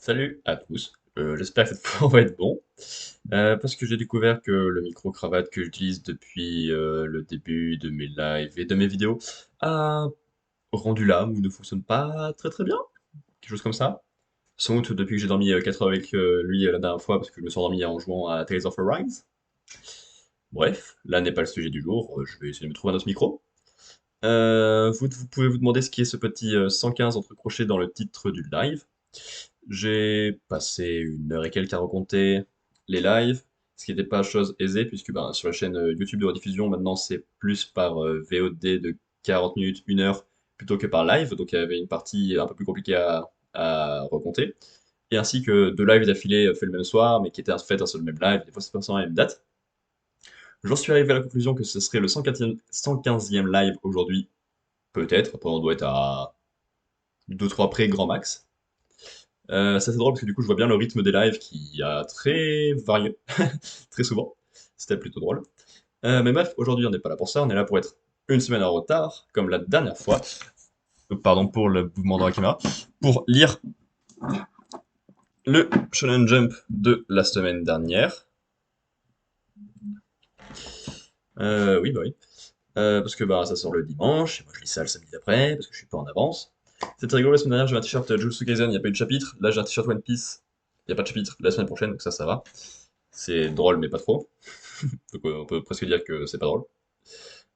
Salut à tous, j'espère que cette fois on va être bon, parce que j'ai découvert que le micro-cravate que j'utilise depuis le début de mes lives et de mes vidéos a rendu l'âme ou ne fonctionne pas très très bien, quelque chose comme ça. Sans doute depuis que j'ai dormi 4 heures avec lui la dernière fois parce que je me suis endormi en jouant à Tales of Arise. Bref, là n'est pas le sujet du jour, je vais essayer de me trouver un autre micro. Vous pouvez vous demander ce qui est ce petit 115 entre crochets dans le titre du live. J'ai passé une heure et quelques à recompter les lives, ce qui n'était pas chose aisée, puisque ben, sur la chaîne YouTube de rediffusion, maintenant c'est plus par VOD de 40 minutes, 1 heure, plutôt que par live, donc il y avait une partie un peu plus compliquée à recompter, et ainsi que deux lives d'affilée faits le même soir, mais qui étaient faits un seul même live, des fois c'est pas sur la même date. J'en suis arrivé à la conclusion que ce serait le 115e live aujourd'hui, peut-être, après on doit être à 2-3 près grand max. C'est assez drôle parce que du coup je vois bien le rythme des lives qui a très varié, très souvent. C'était plutôt drôle. Mais bref, aujourd'hui on n'est pas là pour ça, on est là pour être une semaine en retard, comme la dernière fois. Pardon pour le mouvement dans la caméra. Pour lire le Shonen Jump de la semaine dernière. Oui, bah oui. Parce que bah, ça sort le dimanche, et moi je lis ça le samedi d'après, parce que je suis pas en avance. C'était rigolo, la semaine dernière j'avais un t-shirt Jujutsu Kaisen, il n'y a pas eu de chapitre. Là j'ai un t-shirt One Piece, il n'y a pas de chapitre la semaine prochaine, donc ça va. C'est drôle, mais pas trop. Donc on peut presque dire que c'est pas drôle.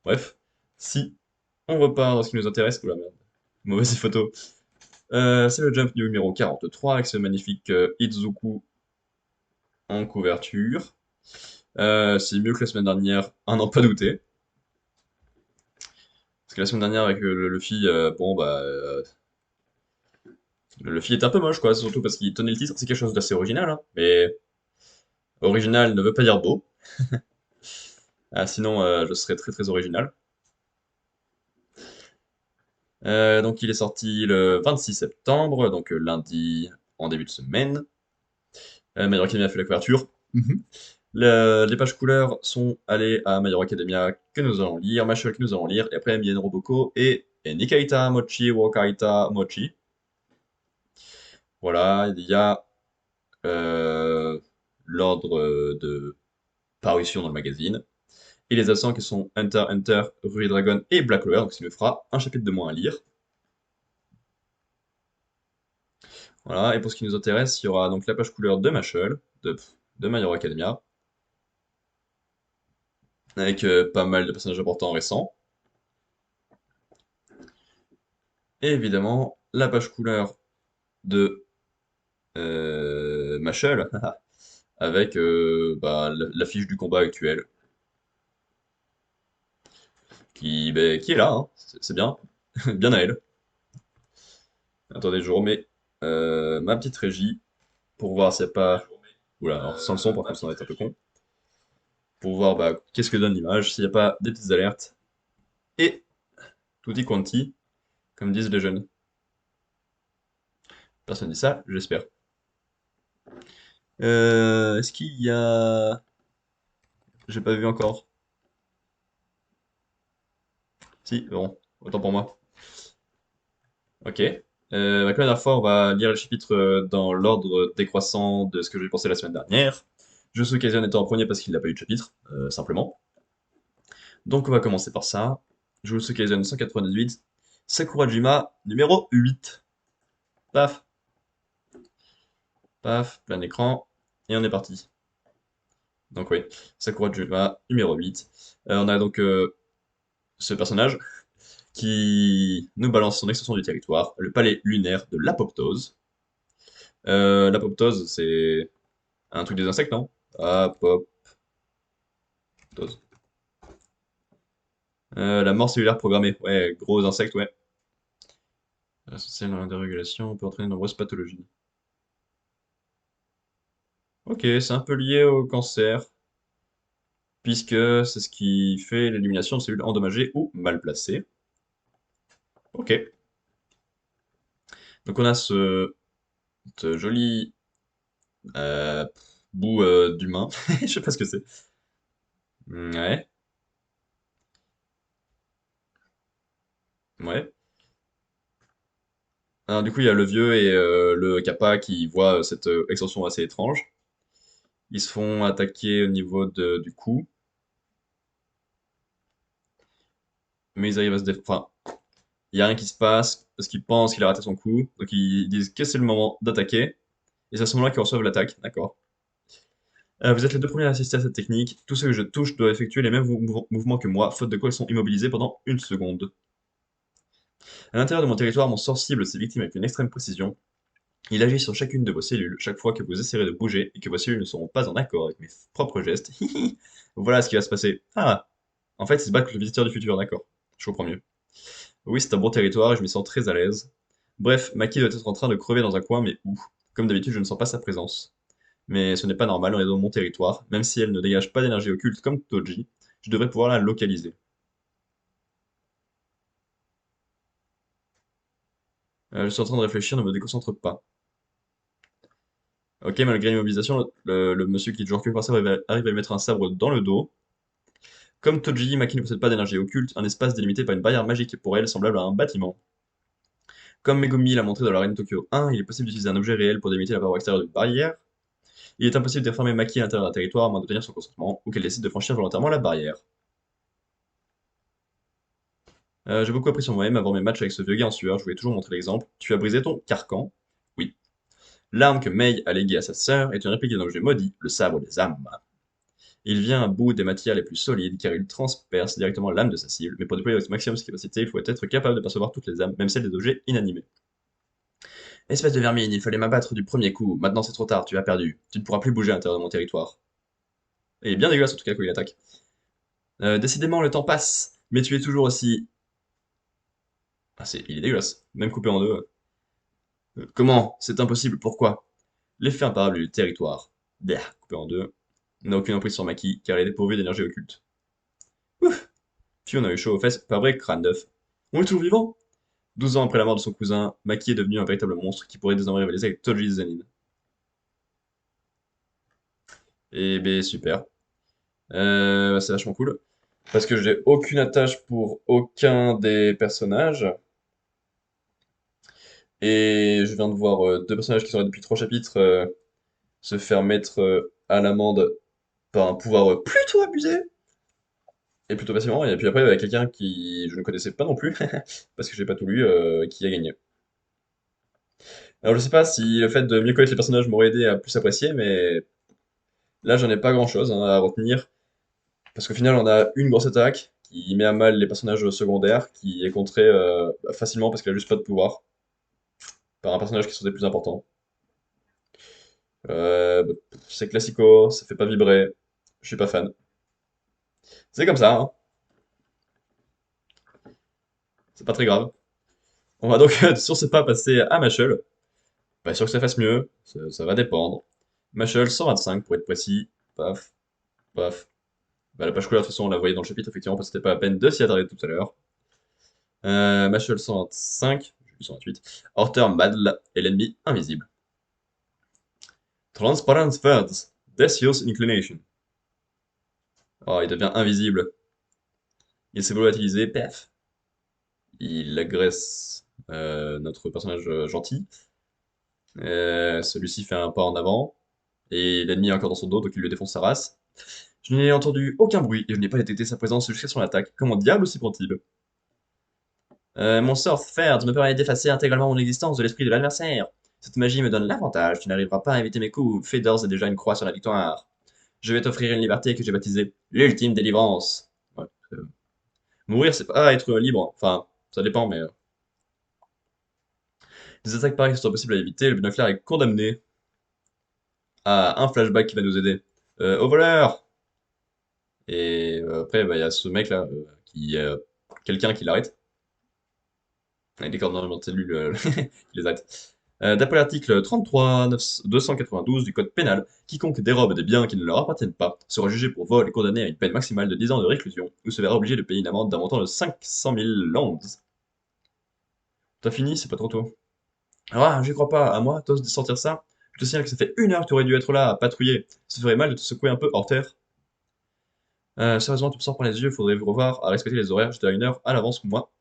Bref, si on repart dans ce qui nous intéresse, oula merde, mauvaise photo. C'est le jump numéro 43 avec ce magnifique Izuku en couverture. C'est mieux que la semaine dernière, à n'en pas douter. Parce que la semaine dernière avec le Luffy, bon bah, le Luffy est un peu moche quoi, surtout parce qu'il tenait le titre, c'est quelque chose d'assez original, hein. Mais original ne veut pas dire beau. Ah, sinon, je serais très très original. Donc il est sorti le 26 septembre, donc lundi en début de semaine. My Hero Academia fait la couverture. Mhm. Les pages couleurs sont allées à My Hero Academia que nous allons lire, Mashal que nous allons lire, et après Mien Roboko et Nikaita Mochi Wakaita Mochi. Voilà, il y a l'ordre de parution dans le magazine. Et les absents qui sont Hunter, Hunter, Ruby Dragon et Black Clover, donc ça me fera un chapitre de moins à lire. Voilà, et pour ce qui nous intéresse, il y aura donc la page couleur de Mashal, de My Hero Academia, avec pas mal de personnages importants récents. Et évidemment, la page couleur de Mashal, avec bah, l'affiche du combat actuel, qui est là, hein. C'est bien, bien à elle. Attendez, je remets ma petite régie pour voir s'il n'y a pas... Oula, alors sans le son, par contre, ça va être un peu con. Pour voir bah, qu'est-ce que donne l'image, s'il n'y a pas des petites alertes. Et tutti quanti, comme disent les jeunes. Personne dit ça, j'espère. Est-ce qu'il y a... J'ai pas vu encore. Si, bon, autant pour moi. Ok. Bah, comme la dernière fois, on va lire le chapitre dans l'ordre décroissant de ce que j'ai pensé la semaine dernière. Jujutsu Kaisen étant en premier parce qu'il n'a pas eu de chapitre, simplement. Donc on va commencer par ça. Jujutsu Kaisen 198, Sakurajima numéro 8. Paf, paf, plein écran, et on est parti. Donc oui, Sakurajima numéro 8. On a donc ce personnage qui nous balance son extension du territoire, le palais lunaire de l'apoptose. L'apoptose, c'est un truc des insectes, non? Apoptose. La mort cellulaire programmée. Ouais, gros insecte, ouais. C'est dans la dérégulation, peut entraîner de nombreuses pathologies. Ok, c'est un peu lié au cancer, puisque c'est ce qui fait l'élimination de cellules endommagées ou mal placées. Ok. Donc on a ce joli euh, bout d'humain. Je sais pas ce que c'est. Ouais, ouais. Alors, du coup, il y a le vieux et le kappa qui voient cette extension assez étrange. Ils se font attaquer au niveau du cou, mais ils arrivent à se défendre. Enfin, il n'y a rien qui se passe parce qu'ils pensent qu'il a raté son coup. Donc ils disent que c'est le moment d'attaquer. Et c'est à ce moment-là qu'ils reçoivent l'attaque. D'accord. Vous êtes les deux premiers à assister à cette technique. Tous ceux que je touche doivent effectuer les mêmes mouvements que moi, faute de quoi ils sont immobilisés pendant une seconde. À l'intérieur de mon territoire, mon sort cible ses victimes avec une extrême précision. Il agit sur chacune de vos cellules chaque fois que vous essayerez de bouger et que vos cellules ne seront pas en accord avec mes propres gestes. Voilà ce qui va se passer. Ah, en fait, il se bat contre le visiteur du futur, d'accord. Je comprends mieux. Oui, c'est un bon territoire et je m'y sens très à l'aise. Bref, Maki doit être en train de crever dans un coin, mais où? Comme d'habitude, je ne sens pas sa présence. Mais ce n'est pas normal, on est dans mon territoire. Même si elle ne dégage pas d'énergie occulte comme Toji, je devrais pouvoir la localiser. Je suis en train de réfléchir, ne me déconcentre pas. Ok, malgré l'immobilisation, le monsieur qui est toujours occupé par ça arrive à lui mettre un sabre dans le dos. Comme Toji, Maki ne possède pas d'énergie occulte, un espace délimité par une barrière magique pour elle semblable à un bâtiment. Comme Megumi l'a montré dans l'arène Tokyo 1, il est possible d'utiliser un objet réel pour délimiter la paroi extérieure d'une barrière. Il est impossible d'enfermer Maki à l'intérieur d'un territoire à moins d'obtenir son consentement ou qu'elle décide de franchir volontairement la barrière. J'ai beaucoup appris sur moi-même avant mes matchs avec ce vieux gars en sueur, je voulais toujours montrer l'exemple. Tu as brisé ton carcan? Oui. L'arme que Mei a léguée à sa sœur est une réplique d'un objet maudit, le sabre des âmes. Il vient à bout des matières les plus solides car il transperce directement l'âme de sa cible, mais pour déployer au maximum ses capacités, il faut être capable de percevoir toutes les âmes, même celles des objets inanimés. Espèce de vermine, il fallait m'abattre du premier coup, maintenant c'est trop tard, tu as perdu. Tu ne pourras plus bouger à l'intérieur de mon territoire. Et bien dégueulasse en tout cas quand il attaque. Décidément, le temps passe, mais tu es toujours aussi. Ah, il est dégueulasse, même coupé en deux. Comment? C'est impossible, pourquoi? L'effet imparable du territoire. Bleh, coupé en deux. N'a aucune emprise sur Maki, car elle est dépourvue d'énergie occulte. Ouf! Fion a eu chaud aux fesses, pas vrai, crâne neuf. On est toujours vivant? 12 ans après la mort de son cousin, Maki est devenu un véritable monstre qui pourrait désormais rivaliser avec Toji Zenin. Et ben super. C'est vachement cool. Parce que j'ai aucune attache pour aucun des personnages. Et je viens de voir deux personnages qui sont là depuis trois chapitres se faire mettre à l'amende par un pouvoir plutôt abusé. Et plutôt facilement. Et puis après, il y avait quelqu'un qui je ne connaissais pas non plus, parce que j'ai pas tout lu, qui a gagné. Alors je sais pas si le fait de mieux connaître les personnages m'aurait aidé à plus apprécier, mais là j'en ai pas grand-chose hein, à retenir. Parce qu'au final, on a une grosse attaque qui met à mal les personnages secondaires, qui est contrée facilement parce qu'elle a juste pas de pouvoir par un personnage qui sont des plus importants. Bah, c'est classico, ça fait pas vibrer, je suis pas fan. C'est comme ça, hein. C'est pas très grave. On va donc sur ce pas passer à Machel. Pas sûr que ça fasse mieux, ça va dépendre. Machel 125 pour être précis. Paf, paf. Bah, la page couleur, de toute façon, on la voyait dans le chapitre, effectivement, parce que c'était pas la peine de s'y attarder tout à l'heure. Machel 125, j'ai vu 128. Horter Madl est l'ennemi invisible. Transparent Words, Decius Inclination. Oh, il devient invisible. Il s'est volatilisé, paf. Il agresse notre personnage gentil. Celui-ci fait un pas en avant, et l'ennemi est encore dans son dos, donc il lui défonce sa race. Je n'ai entendu aucun bruit, et je n'ai pas détecté sa présence jusqu'à son attaque. Comment diable s'y prend-il? Mon sort Third me permet d'effacer intégralement mon existence de l'esprit de l'adversaire. Cette magie me donne l'avantage, tu n'arriveras pas à éviter mes coups, fais d'ores et déjà une croix sur la victoire. Je vais t'offrir une liberté que j'ai baptisée l'ultime délivrance. Ouais, mourir, c'est pas être libre, enfin, ça dépend, mais... Des attaques pareilles sont impossibles à éviter, le binoculaire est condamné à un flashback qui va nous aider. Au voleur! Et après, bah, il y a ce mec-là, qui... quelqu'un qui l'arrête. Avec des cordes dans cellules, qui les arrête. D'après l'article 33 292 du Code pénal, quiconque dérobe des biens qui ne leur appartiennent pas sera jugé pour vol et condamné à une peine maximale de 10 ans de réclusion ou se verra obligé de payer une amende d'un montant de 500 000 lands. T'as fini, c'est pas trop tôt. Ah, j'y crois pas, à moi, t'oses de sortir ça? Je te signale que ça fait une heure que tu aurais dû être là à patrouiller. Ça ferait mal de te secouer un peu hors terre. Sérieusement, tu me sors par les yeux, faudrait vous revoir à respecter les horaires, j'étais à une heure à l'avance, moi.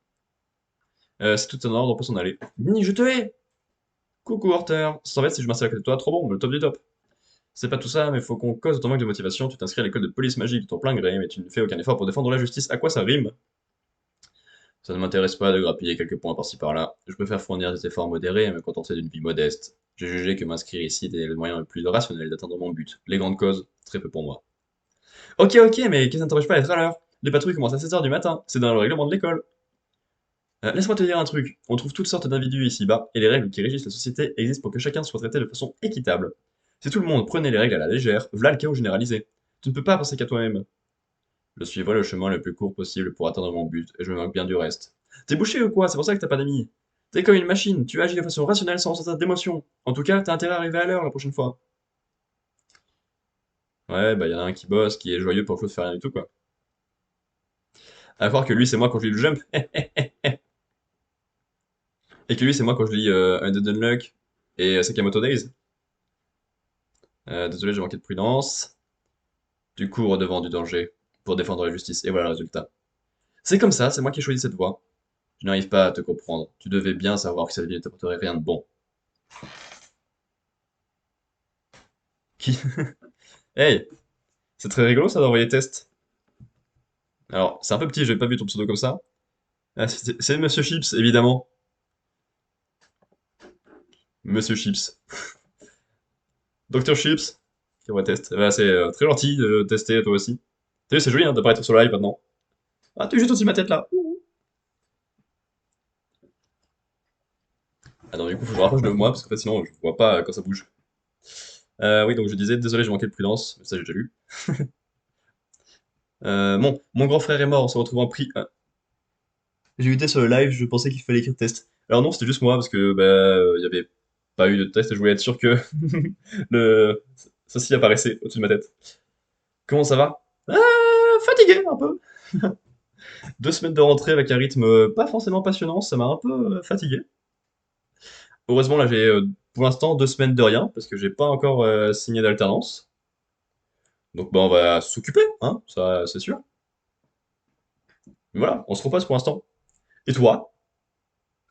C'est tout en ordre, on peut s'en aller. Ni, je te hais! Coucou Horter! En fait, si je m'installe à côté de toi, trop bon, le top du top. C'est pas tout ça, mais faut qu'on cause de ton manque de motivation. Tu t'inscris à l'école de police magique de ton plein gré, mais tu ne fais aucun effort pour défendre la justice. À quoi ça rime? Ça ne m'intéresse pas de grappiller quelques points par-ci par-là. Je préfère fournir des efforts modérés et me contenter d'une vie modeste. J'ai jugé que m'inscrire ici était le moyen le plus rationnel d'atteindre mon but. Les grandes causes, très peu pour moi. Ok, ok, mais qu'est-ce qui ne t'empêche pas d'être à l'heure? Les patrouilles commencent à 16 h du matin, c'est dans le règlement de l'école. Laisse-moi te dire un truc, on trouve toutes sortes d'individus ici-bas, et les règles qui régissent la société existent pour que chacun soit traité de façon équitable. Si tout le monde prenait les règles à la légère, v'là le chaos généralisé. Tu ne peux pas penser qu'à toi-même. Je suivrai le chemin le plus court possible pour atteindre mon but, et je me moque bien du reste. T'es bouché ou quoi? C'est pour ça que t'as pas d'amis. T'es comme une machine, tu agis de façon rationnelle sans ressentir d'émotion. En tout cas, t'as intérêt à arriver à l'heure la prochaine fois. Ouais, bah y'en a un qui bosse, qui est joyeux pour que l'autre fait rien du tout, quoi. À croire que lui c'est moi quand je lis le jump, et que lui c'est moi quand je lis Undead Unluck et Sakamoto Days. Désolé, j'ai manqué de prudence. Du coup, redevant du danger, pour défendre la justice, et voilà le résultat. C'est comme ça, c'est moi qui ai choisi cette voie. Je n'arrive pas à te comprendre. Tu devais bien savoir que cette vie ne t'apporterait rien de bon. Qui? Hey, c'est très rigolo ça d'envoyer test. Alors, c'est un peu petit, j'ai pas vu ton pseudo comme ça. Ah, c'est Monsieur Chips, évidemment. Monsieur Chips. Docteur Chips, qui envoie test. Bah, c'est très gentil de tester toi aussi. T'as vu, c'est joli hein, d'apparaître sur le live maintenant. Ah, tu es juste au-dessus de ma tête là. Ah non, du coup, faut que je me rapproche de moi, parce que en fait, sinon, je vois pas quand ça bouge. Oui, donc je disais, désolé, j'ai manqué de prudence, mais ça j'ai déjà lu. Mon grand frère est mort, on se retrouve en prix. J'ai eu test sur le live, je pensais qu'il fallait écrire test. Alors non, c'était juste moi, parce que bah, il y avait pas eu de test et je voulais être sûr que le... ceci apparaissait au-dessus de ma tête. Comment ça va? Fatigué un peu. 2 semaines de rentrée avec un rythme pas forcément passionnant, ça m'a un peu fatigué. Heureusement, là, j'ai pour l'instant 2 semaines de rien, parce que j'ai pas encore signé d'alternance. Donc bah, on va s'occuper, hein, ça c'est sûr. Mais voilà, on se repose pour l'instant. Et toi?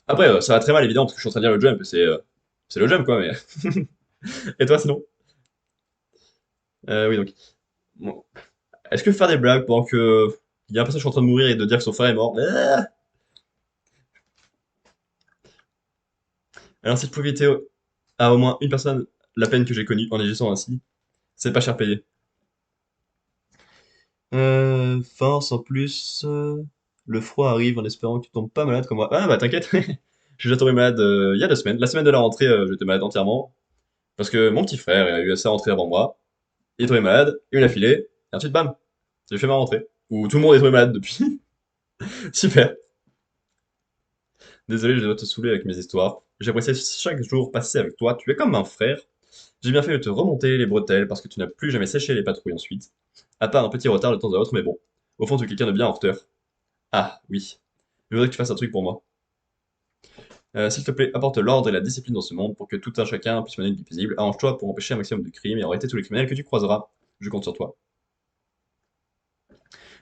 Après, ça va très mal évidemment, parce que je suis en train de dire le jump, et c'est le jump quoi, mais. Et toi sinon? Oui, donc. Bon. Est-ce que faire des blagues pendant que. Il y a un personnage qui est en train de mourir et de dire que son frère est mort? Alors, si je pouvais éviter à au moins une personne la peine que j'ai connue en agissant ainsi, c'est pas cher payé. Force en plus. Le froid arrive en espérant que tu tombes pas malade comme moi. Ah bah t'inquiète, je suis déjà tombé malade il y a 2 semaines. La semaine de la rentrée, j'étais malade entièrement. Parce que mon petit frère il a eu sa rentrée avant moi. Il est tombé malade, il me l'a filé, et ensuite bam, j'ai fait ma rentrée. Où tout le monde est tombé malade depuis. Super. Désolé, je dois te saouler avec mes histoires. J'apprécie chaque jour passé avec toi, tu es comme un frère. J'ai bien fait de te remonter les bretelles parce que tu n'as plus jamais séché les patrouilles ensuite. À part un petit retard de temps à autre, mais bon. Au fond, tu es quelqu'un de bien en hauteur. Ah, oui. Je voudrais que tu fasses un truc pour moi. S'il te plaît, apporte l'ordre et la discipline dans ce monde pour que tout un chacun puisse mener une vie paisible. Arrange-toi pour empêcher un maximum de crimes et arrêter tous les criminels que tu croiseras. Je compte sur toi.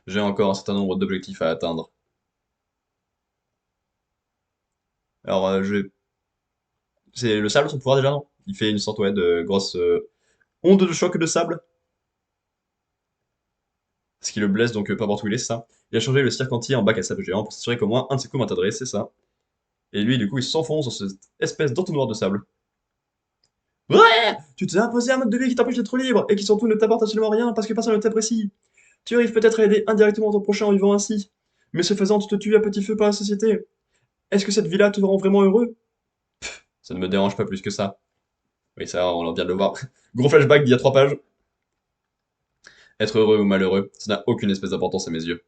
J'ai encore un certain nombre d'objectifs à atteindre. Alors, c'est le sable son pouvoir déjà, non? Il fait une sorte ouais, de grosse onde de choc de sable, ce qui le blesse donc peu importe où il est, c'est ça. Il a changé le cirque entier en bac à sable géant pour s'assurer qu'au moins un de ses coups m'atteindrait, c'est ça. Et lui, du coup, il s'enfonce dans cette espèce d'entonnoir de sable. Ouais! Tu t'es imposé un mode de vie qui t'empêche d'être libre et qui surtout ne t'apporte absolument rien parce que personne ne t'apprécie. Tu arrives peut-être à aider indirectement ton prochain en vivant ainsi, mais ce faisant, tu te tues à petit feu par la société. Est-ce que cette vie-là te rend vraiment heureux? Ça ne me dérange pas plus que ça. Oui, ça, on vient de le voir. Gros flashback d'il y a 3 pages. Être heureux ou malheureux, ça n'a aucune espèce d'importance à mes yeux.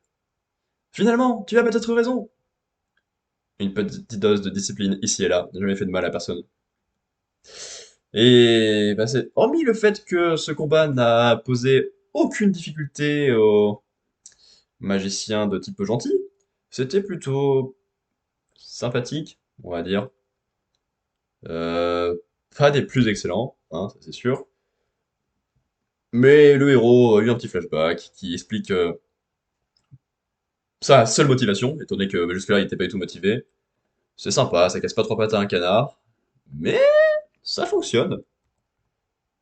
Finalement, tu as peut-être raison. Une petite dose de discipline ici et là n'a jamais fait de mal à personne. Et bah, hormis le fait que ce combat n'a posé aucune difficulté aux magiciens de type gentil, c'était plutôt sympathique, on va dire. Euh, Pas des plus excellents, hein, ça c'est sûr. Mais le héros a eu un petit flashback qui explique sa seule motivation, étant donné que bah, jusque-là il n'était pas du tout motivé. C'est sympa, ça casse pas trois pattes à un canard, mais ça fonctionne.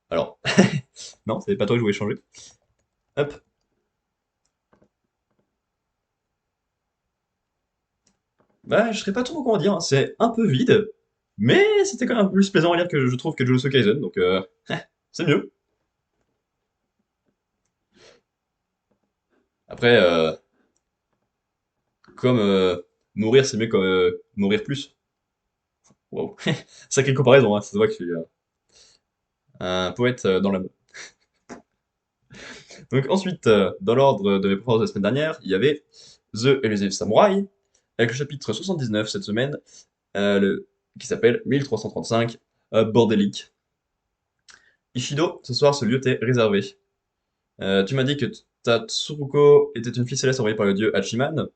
Alors, non, c'est pas toi que je voulais changer. Hop. Bah, je serais pas trop comment dire, hein, c'est un peu vide, mais c'était quand même un peu plus plaisant à lire que je trouve que Jujutsu Kaisen, donc c'est mieux. Après, comme mourir, c'est mieux que mourir plus. Wow. Sacrée comparaison, hein, ça se voit que je suis un poète dans la. Donc ensuite, dans l'ordre de mes performances de la semaine dernière, il y avait The Elusive Samurai, avec le chapitre 79 cette semaine, qui s'appelle 1335, Bordélique. Ishido, ce soir, ce lieu t'est réservé. Tu m'as dit que ta Tsuruko était une fille céleste envoyée par le dieu Hachiman.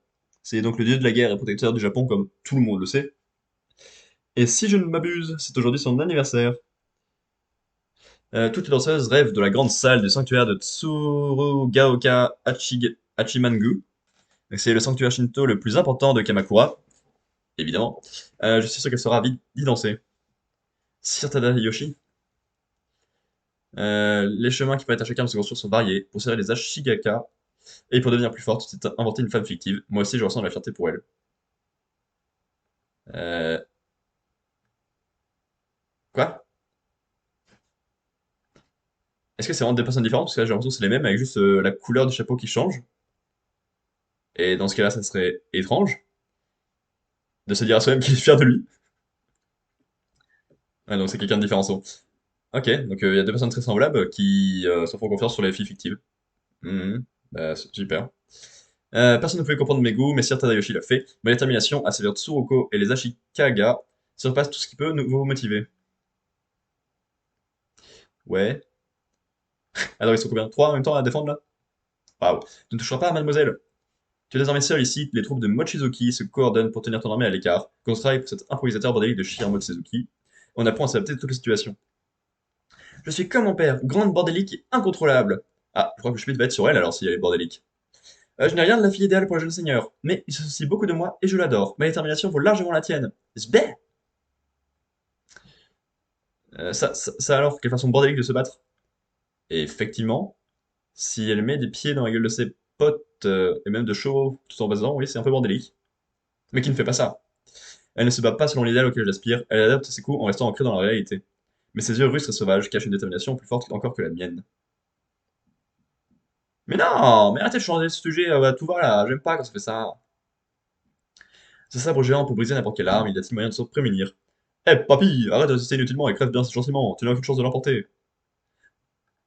C'est donc le dieu de la guerre et protecteur du Japon, comme tout le monde le sait. Et si je ne m'abuse, c'est aujourd'hui son anniversaire. Toutes les danseuses rêvent de la grande salle du sanctuaire de Tsurugaoka Hachimangu. C'est le sanctuaire Shinto le plus important de Kamakura, évidemment. Je suis sûr qu'elle sera ravie d'y danser. Sir Tadayoshi, les chemins qui permettent à chacun de se construire sont variés. Pour servir les Ashigaka, et pour devenir plus forte, tu t'es inventé une femme fictive. Moi aussi, je ressens de la fierté pour elle. Euh, Quoi? Est-ce que c'est vraiment des personnes différentes? Parce que là, j'ai l'impression que c'est les mêmes avec juste la couleur du chapeau qui change. Et dans ce cas-là, ça serait étrange de se dire à soi-même qu'il est fier de lui. Ouais, donc c'est quelqu'un de différent. Ok, donc il y a deux personnes très semblables qui se font confiance sur les filles fictives. Mhm. Bah, c'est super. Personne ne pouvait comprendre mes goûts, mais Sir Tadayoshi l'a fait. Ma détermination à sévère Tsuroko et les Ashikaga surpasse tout ce qui peut vous motiver. Ouais. Alors ils sont combien? Trois en même temps à défendre là? Waouh. Tu ne toucheras pas à mademoiselle. Tu es désormais seul ici, les troupes de Mochizuki se coordonnent pour tenir ton armée à l'écart. Qu'on travaille pour cet improvisateur bordélique de Shiro Mochizuki. On apprend à s'adapter à toutes les situations. Je suis comme mon père, grande bordélique et incontrôlable. Ah, je crois que Schmidt va être sur elle alors si elle est bordélique. Je n'ai rien de la fille idéale pour le jeune seigneur, mais il se soucie beaucoup de moi et je l'adore. Ma détermination vaut largement la tienne. Zbeh. Ça alors, quelle façon bordélique de se battre. Et effectivement, si elle met des pieds dans la gueule de ses potes, et même de chevaux, tout en basant, oui, c'est un peu bordélique. Mais qui ne fait pas ça. Elle ne se bat pas selon l'idéal auquel j'aspire, elle adapte ses coups en restant ancrée dans la réalité. Mais ses yeux rustres et sauvages cachent une détermination plus forte encore que la mienne. Mais non, mais arrêtez de changer de sujet, tout va là, j'aime pas quand ça fait ça. Ce sabre géant peut briser n'importe quelle arme, il a-t-il moyen de se prémunir? Eh, papy, arrête de résister inutilement et crève bien gentiment, tu n'as aucune chance de l'emporter.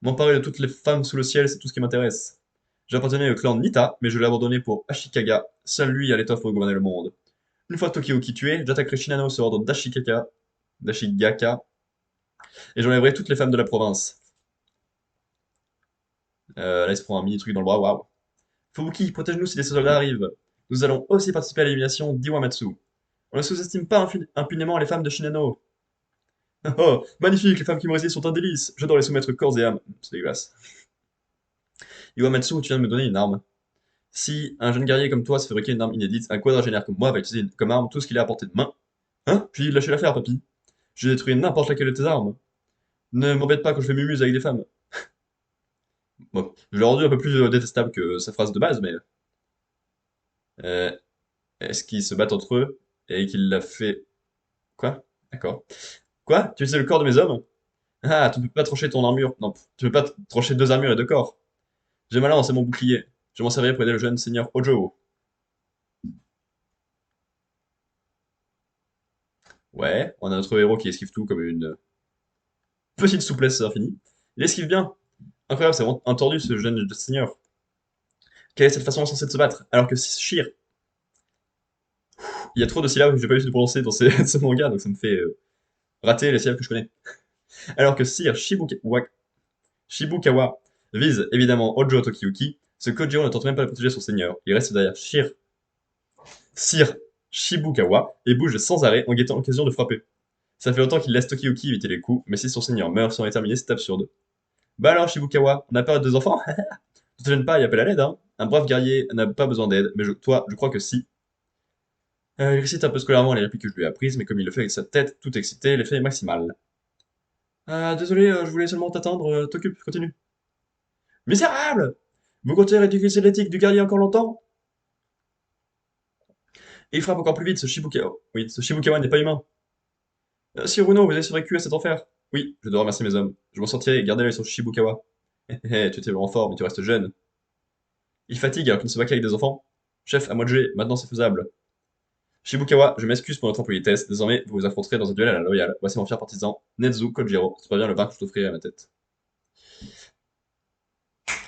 M'emparer de toutes les femmes sous le ciel, c'est tout ce qui m'intéresse. J'appartenais au clan Nita, mais je l'ai abandonné pour Ashikaga. Seul lui a l'étoffe pour gouverner le monde. Une fois Tokioki tué, j'attaquerai Shinano sur ordre d'Ashigaka, et j'enlèverai toutes les femmes de la province. Là, il se prend un mini truc dans le bras, waouh. Fubuki, protège-nous si les soldats arrivent. Nous allons aussi participer à l'élimination d'Iwamatsu. On ne sous-estime pas impunément les femmes de Shinano. Oh, magnifique, les femmes qui me résistent sont un délice. J'adore les soumettre corps et âme. C'est dégueulasse. Iwamatsu, tu viens de me donner une arme. Si un jeune guerrier comme toi se fabriquait une arme inédite, un quadragénaire comme moi va utiliser comme arme tout ce qu'il a à portée de main. Hein? Je lui dis de lâcher l'affaire, papy. Je détruis n'importe laquelle de tes armes. Ne m'embête pas quand je fais mumuse avec des femmes. Bon, je l'ai rendu un peu plus détestable que sa phrase de base, mais euh, est-ce qu'ils se battent entre eux et qu'il l'a fait. Quoi? D'accord. Quoi? Tu utilises le corps de mes hommes? Ah, tu ne peux pas trancher ton armure. Non, tu ne peux pas trancher deux armures et deux corps. J'ai malin, c'est mon bouclier. Je m'en servirai pour aider le jeune seigneur Ojo. Ouais, on a notre héros qui esquive tout comme une petite souplesse infinie. Il esquive bien. Incroyable, c'est vraiment un tordu ce jeune seigneur. Quelle est cette façon insensée de se battre? Alors que Shir, il y a trop de syllabes que j'ai pas eu de prononcer dans ce manga, donc ça me fait rater les syllabes que je connais. Alors que Sir Shibukawa vise évidemment Ojo Tokiyuki, ce Kojiro ne tente même pas de protéger son seigneur. Il reste derrière Sir Shibukawa et bouge sans arrêt en guettant l'occasion de frapper. Ça fait longtemps qu'il laisse Tokiyuki éviter les coups, mais si son seigneur meurt sans les terminer, c'est absurde. Bah alors, Shibukawa, on a peur de deux enfants? Ne te gêne pas, il appelle à l'aide, hein. Un brave guerrier n'a pas besoin d'aide, mais toi, je crois que si. Il récite un peu scolairement les répliques que je lui ai apprises, mais comme il le fait avec sa tête toute excitée, l'effet est maximal. Désolé, je voulais seulement t'attendre, t'occupe, continue. Misérable! Vous comptez ridiculiser l'éthique du guerrier encore longtemps? Et il frappe encore plus vite, ce Shibukawa. Oui, ce Shibukawa n'est pas humain. Si Runo, vous avez survécu à cet enfer. Oui, je dois remercier mes hommes. Je m'en sortirai et garder l'œil sur Shibukawa. Tu étais vraiment fort, mais tu restes jeune. Il fatigue alors qu'il ne se bat qu'avec des enfants. Chef, à moi de jouer, maintenant c'est faisable. Shibukawa, je m'excuse pour notre impolitesse. Désormais, vous vous affronterez dans un duel à la loyale. Voici mon fier partisan, Nezu Kojiro. C'est pas bien le vin que je t'offrirai à ma tête.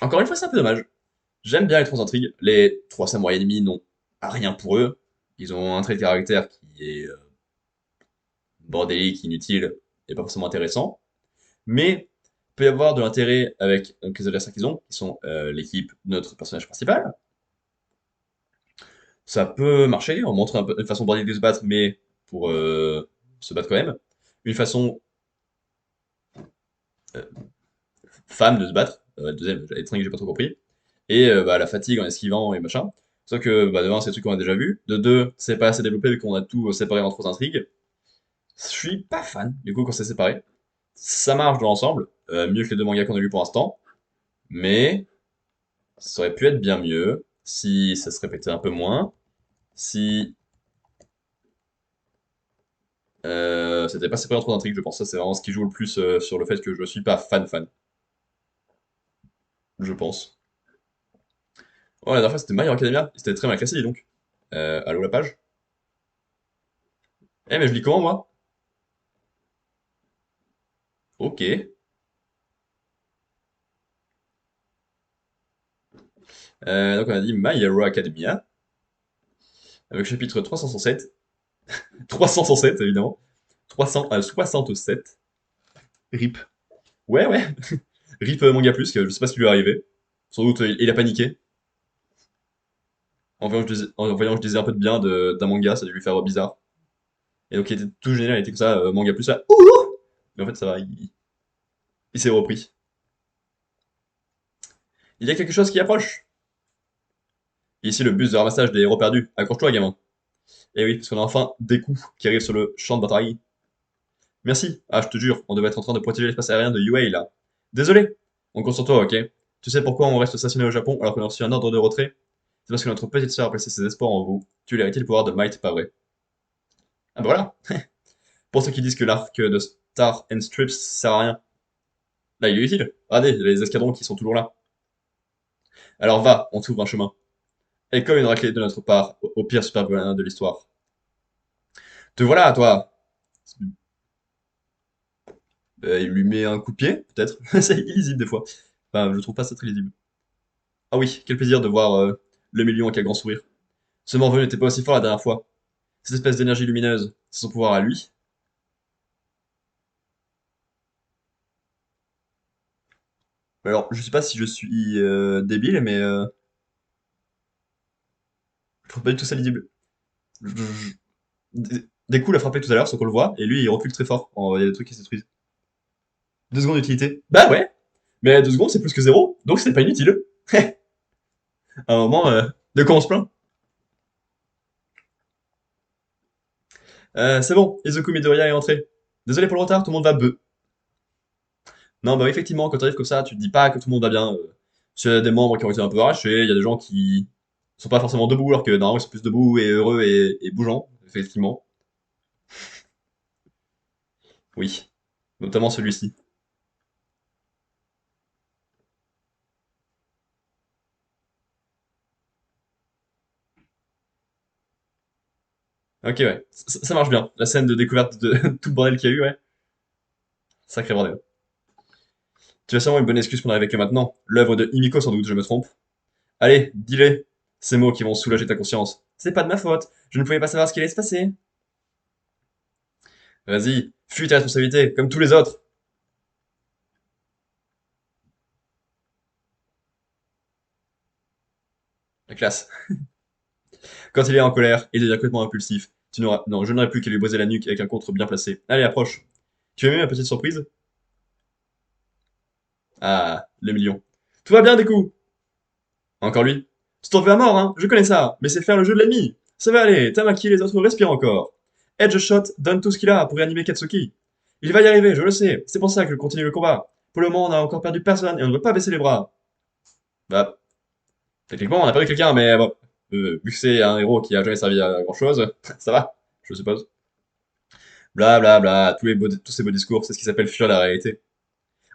Encore une fois, c'est un peu dommage. J'aime bien les trois intrigues. Les trois samouraïs ennemis n'ont rien pour eux. Ils ont un trait de caractère qui est bordélique, inutile et pas forcément intéressant. Mais il peut y avoir de l'intérêt avec donc, les adversaires qu'ils ont, qui sont l'équipe de notre personnage principal. Ça peut marcher, on montre un peu une façon bordélique de se battre, mais pour se battre quand même. Une façon euh, femme de se battre. Deuxième, les que j'ai pas trop compris. Et bah, la fatigue en esquivant et machin. Sauf que bah, de un, c'est des trucs qu'on a déjà vu. De deux, c'est pas assez développé vu qu'on a tout séparé en trois intrigues. Je suis pas fan, du coup, quand c'est séparé. Ça marche dans l'ensemble, mieux que les deux mangas qu'on a lus pour l'instant, mais ça aurait pu être bien mieux si ça se répétait un peu moins, si c'était pas séparé en trois intrigues, je pense. Ça, c'est vraiment ce qui joue le plus sur le fait que je suis pas fan, je pense. Oh, la dernière fois, c'était My Hero Academia, c'était très mal classé, dis donc. Allô, la page? Eh, mais je lis comment, moi? Ok. Donc, on a dit My Hero Academia, avec le chapitre 307. 307, évidemment. 367. RIP. Ouais, ouais. RIP Manga Plus, que je sais pas ce qui lui est arrivé. Sans doute, il a paniqué. En voyant que je disais un peu de bien d'un manga, ça a dû lui faire bizarre. Et donc, il était tout génial, il était comme ça, Manga Plus, là. Ouh. Mais en fait, ça va, il s'est repris. Il y a quelque chose qui approche. Ici, le bus de ramassage des héros perdus. Accroche-toi, gamin. Et oui, parce qu'on a enfin des coups qui arrivent sur le champ de bataille. Merci. Ah, je te jure, on devait être en train de protéger l'espace aérien de UA, là. Désolé. On compte sur toi, ok? Tu sais pourquoi on reste stationné au Japon alors qu'on a reçu un ordre de retrait? C'est parce que notre petite sœur a placé ses espoirs en vous. Tu l'as hérité le pouvoir de Might, pas vrai? Ah bah voilà. Pour ceux qui disent que l'arc de Star and Strips sert à rien, là il est utile. Regardez, il y a les escadrons qui sont toujours là. Alors va, on t'ouvre un chemin. Et comme une raclée de notre part, au pire super vilain de l'histoire. Te voilà, toi. Il lui met un coup de pied, peut-être. C'est illisible des fois. Enfin, je trouve pas ça très lisible. Ah oui, quel plaisir de voir le million avec un grand sourire. Ce morveux n'était pas aussi fort la dernière fois. Cette espèce d'énergie lumineuse, c'est son pouvoir à lui. Alors, je sais pas si je suis débile, mais je trouve pas du tout ça lisible. Des coups l'a frappé tout à l'heure, sans qu'on le voit, et lui il recule très fort. Il y a des trucs qui se détruisent. 2 secondes d'utilité. Bah ouais, mais 2 secondes c'est plus que zéro, donc c'est pas inutile. À un moment, de quoi on se plaint? C'est bon, Izuku Midoriya est entré. Désolé pour le retard, tout le monde va beu. Non, bah oui, effectivement, quand t'arrives comme ça, tu te dis pas que tout le monde va bien. Il y a des membres qui ont été un peu arrachés, il y a des gens qui sont pas forcément debout, alors que normalement ils sont plus debout et heureux et bougeants, effectivement. Oui, notamment celui-ci. Ok, ouais, ça marche bien. La scène de découverte de tout le bordel qu'il y a eu, ouais. Sacré bordel. Tu as sûrement une bonne excuse pour n'arriver que maintenant. L'œuvre de Himiko, sans doute, je me trompe. Allez, dis-les. Ces mots qui vont soulager ta conscience. C'est pas de ma faute. Je ne pouvais pas savoir ce qui allait se passer. Vas-y, fuis tes responsabilités, comme tous les autres. La classe. Quand il est en colère, il devient complètement impulsif. Tu n'auras... Non, je n'aurais plus qu'à lui briser la nuque avec un contre bien placé. Allez, approche. Tu as aimé ma petite surprise? Ah, le million. Tout va bien, des coups. Encore lui. Tu t'en veux à mort, hein? Je connais ça. Mais c'est faire le jeu de l'ennemi. Ça va aller, Tamaki et les autres respirent encore. Edge Shot donne tout ce qu'il a pour réanimer Katsuki. Il va y arriver, je le sais, c'est pour ça que je continue le combat. Pour le moment, on a encore perdu personne et on ne veut pas baisser les bras. Bah, techniquement, on a perdu quelqu'un, mais bon, vu que c'est un héros qui a jamais servi à grand chose, ça va, je suppose. Bla bla bla, tous ces beaux discours, c'est ce qui s'appelle fuir la réalité.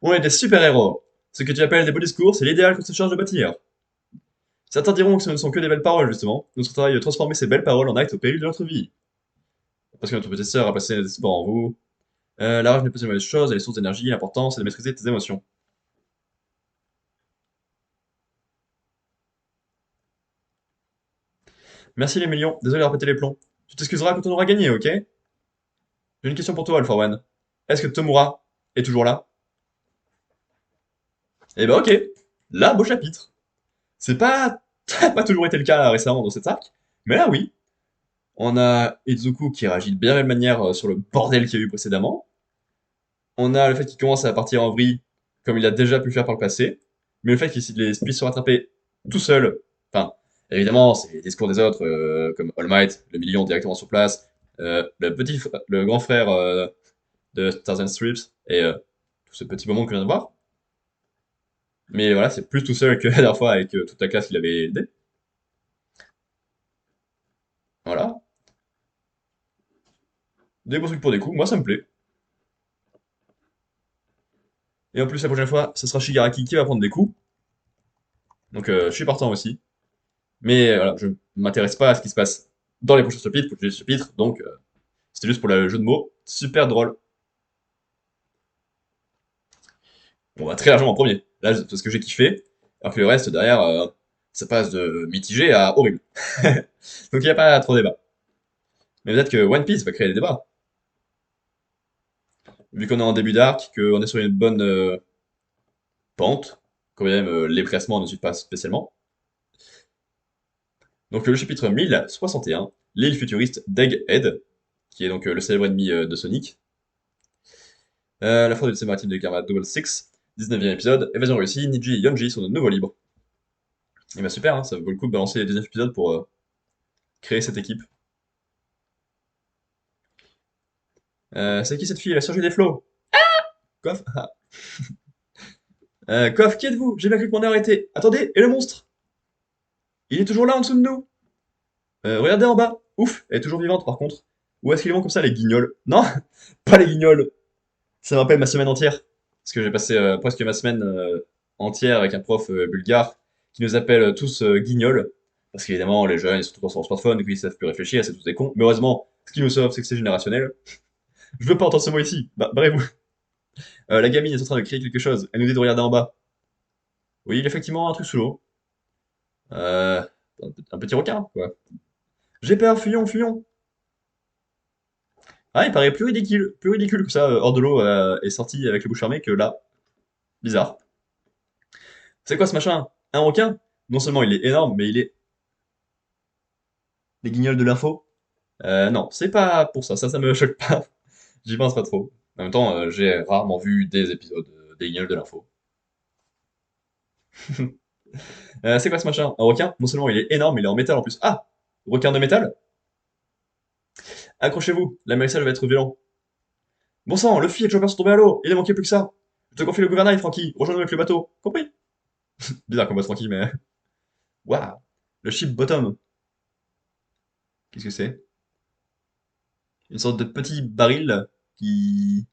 On est des super-héros. Ce que tu appelles des beaux discours, c'est l'idéal qu'on se charge de bâtir. Certains diront que ce ne sont que des belles paroles, justement. Notre travail est de transformer ces belles paroles en actes au péril de notre vie. Parce que notre petite sœur a placé des espoirs en vous. La rage n'est pas une mauvaise chose, elle est source d'énergie, l'important c'est de maîtriser tes émotions. Merci les millions, désolé d'avoir pété les plombs. Tu t'excuseras quand on aura gagné, ok? J'ai une question pour toi, Alpha One. Est-ce que Tomura est toujours là? Eh ben ok, là, beau chapitre. C'est pas, ça n'a pas toujours été le cas récemment dans cet arc, mais là oui. On a Izuku qui réagit de bien la même manière sur le bordel qu'il y a eu précédemment. On a le fait qu'il commence à partir en vrille, comme il a déjà pu faire par le passé. Mais le fait qu'il puisse se rattraper tout seul, enfin, évidemment, c'est les discours des autres, comme All Might, le million directement sur place, le grand frère de Tarzan Strips, et tout ce petit moment que je viens de voir. Mais voilà, c'est plus tout seul que la dernière fois avec toute la classe qu'il avait aidé. Voilà. Des beaux trucs pour des coups, moi ça me plaît. Et en plus, la prochaine fois, ce sera Shigaraki qui va prendre des coups. Donc je suis partant aussi. Mais voilà, je ne m'intéresse pas à ce qui se passe dans les prochains chapitres, pour les chapitres, donc c'était juste pour le jeu de mots. Super drôle. On va très largement en premier. Là, c'est parce que j'ai kiffé, alors que le reste derrière, ça passe de mitigé à horrible. Donc il n'y a pas trop de débat. Mais peut-être que One Piece va créer des débats. Vu qu'on est en début d'arc, qu'on est sur une bonne pente, quand même les classements ne suivent pas spécialement. Donc le chapitre 1061, l'île futuriste d'Egghead, qui est donc le célèbre ennemi de Sonic. La fraude de maritime de Karma Double Six, 19e épisode, évasion réussie, Niji et Yonji sont de nouveau libres. Et bah super, hein, ça vaut le coup de balancer les 19 épisodes pour créer cette équipe. C'est qui cette fille? Elle a surgi des flots. Koff. Koff, qui êtes-vous? J'ai bien cru que mon heure était. Attendez, et le monstre? Il est toujours là en dessous de nous. Regardez en bas. Ouf, elle est toujours vivante par contre. Où est-ce qu'ils vont comme ça les guignols? Non, pas les guignols. Ça me rappelle ma semaine entière. Parce que j'ai passé presque ma semaine entière avec un prof bulgare qui nous appelle tous guignols. Parce qu'évidemment, les jeunes, ils sont tout le temps sur leur smartphone, et puis ils savent plus réfléchir, c'est tous des cons. Mais heureusement, ce qui nous sauve, c'est que c'est générationnel. Je veux pas entendre ce mot ici. Bah, barrez-vous. La gamine est en train de crier quelque chose. Elle nous dit de regarder en bas. Oui, il y a effectivement un truc sous l'eau. Euh, un petit requin, quoi. J'ai peur, fuyons, fuyons. Ah, il paraît plus ridicule que ça, hors de l'eau, est sorti avec les bouches fermées que là. Bizarre. C'est quoi ce machin? Un requin? Non seulement il est énorme, mais il est... Les guignols de l'info? Non, c'est pas pour ça, ça me choque pas. J'y pense pas trop. En même temps, j'ai rarement vu des épisodes des guignols de l'info. C'est quoi ce machin? Un requin? Non seulement il est énorme, il est en métal en plus. Ah! Requin de métal? Accrochez-vous, l'amérissage va être violent. Bon sang, le et Chopper sont tombés à l'eau, il ne manquait plus que ça. Je te confie le gouvernail, Franky, rejoins-nous avec le bateau. Compris? Bizarre comme boss Franky, mais... Waouh! Le ship bottom. Qu'est-ce que c'est? Une sorte de petit baril qui...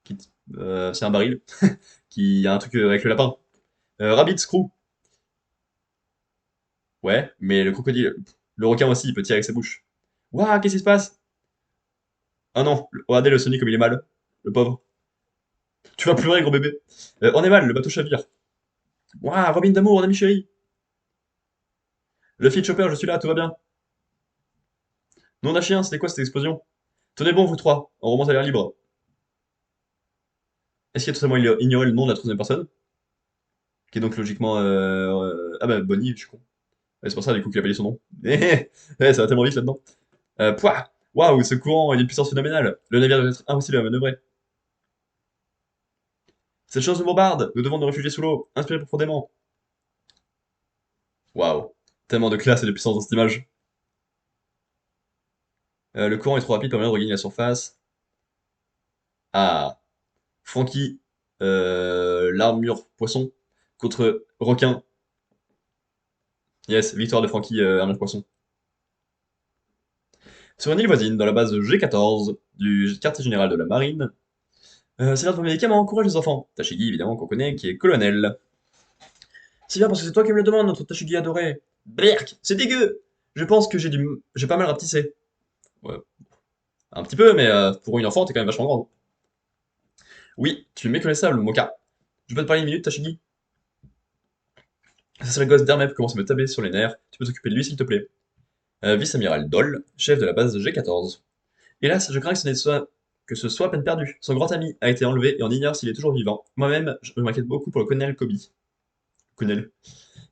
qui... c'est un baril qui a un truc avec le lapin. Rabbit Screw. Ouais, mais le crocodile... Le requin aussi, il peut tirer avec sa bouche. Waouh, qu'est-ce qui se passe? Ah non, regardez le Sonic comme il est mal. Le pauvre. Tu vas pleurer, gros bébé. On est mal, le bateau chavire. Waouh, Robin d'amour, mon ami chéri. Le Chopper, je suis là, tout va bien. Nom d'un chien, c'était quoi cette explosion? Tenez bon, vous trois, on remonte à l'air libre. Est-ce qu'il a totalement ignoré le nom de la troisième personne? Qui est donc logiquement... Ah bah, Bonnie, je suis con. Ouais, c'est pour ça, du coup, qu'il a pas dit son nom. Ça va tellement vite là-dedans. Pouah! Waouh, ce courant, il est une puissance phénoménale. Le navire doit être impossible à manœuvrer. Cette chose nous bombarde. Nous devons nous réfugier sous l'eau. Inspirez profondément. Waouh. Tellement de classe et de puissance dans cette image. Le courant est trop rapide, permet de regagner la surface. Ah. Francky, l'armure poisson contre requin. Yes, victoire de Francky, armure poisson. Sur une île voisine, dans la base G14 du quartier général de la marine, c'est l'un de vos médicaments, encourage les enfants. Tashigi, évidemment, qu'on connaît, qui est colonel. C'est bien parce que c'est toi qui me le demande, notre Tashigi adoré. Berk, c'est dégueu. Je pense que j'ai pas mal rapetissé. Ouais, un petit peu, mais pour une enfant, t'es quand même vachement grande. Oui, tu es méconnaissable, Moka. Je peux te parler une minute, Tashigi? Ça, c'est le gosse d'Hermep qui commence à me taper sur les nerfs. Tu peux t'occuper de lui, s'il te plaît. Vice-amiral Doll, chef de la base G14. Hélas, je crains que ce soit peine perdue. Son grand ami a été enlevé et on ignore s'il est toujours vivant. Moi-même, je m'inquiète beaucoup pour le colonel Kobe. Colonel.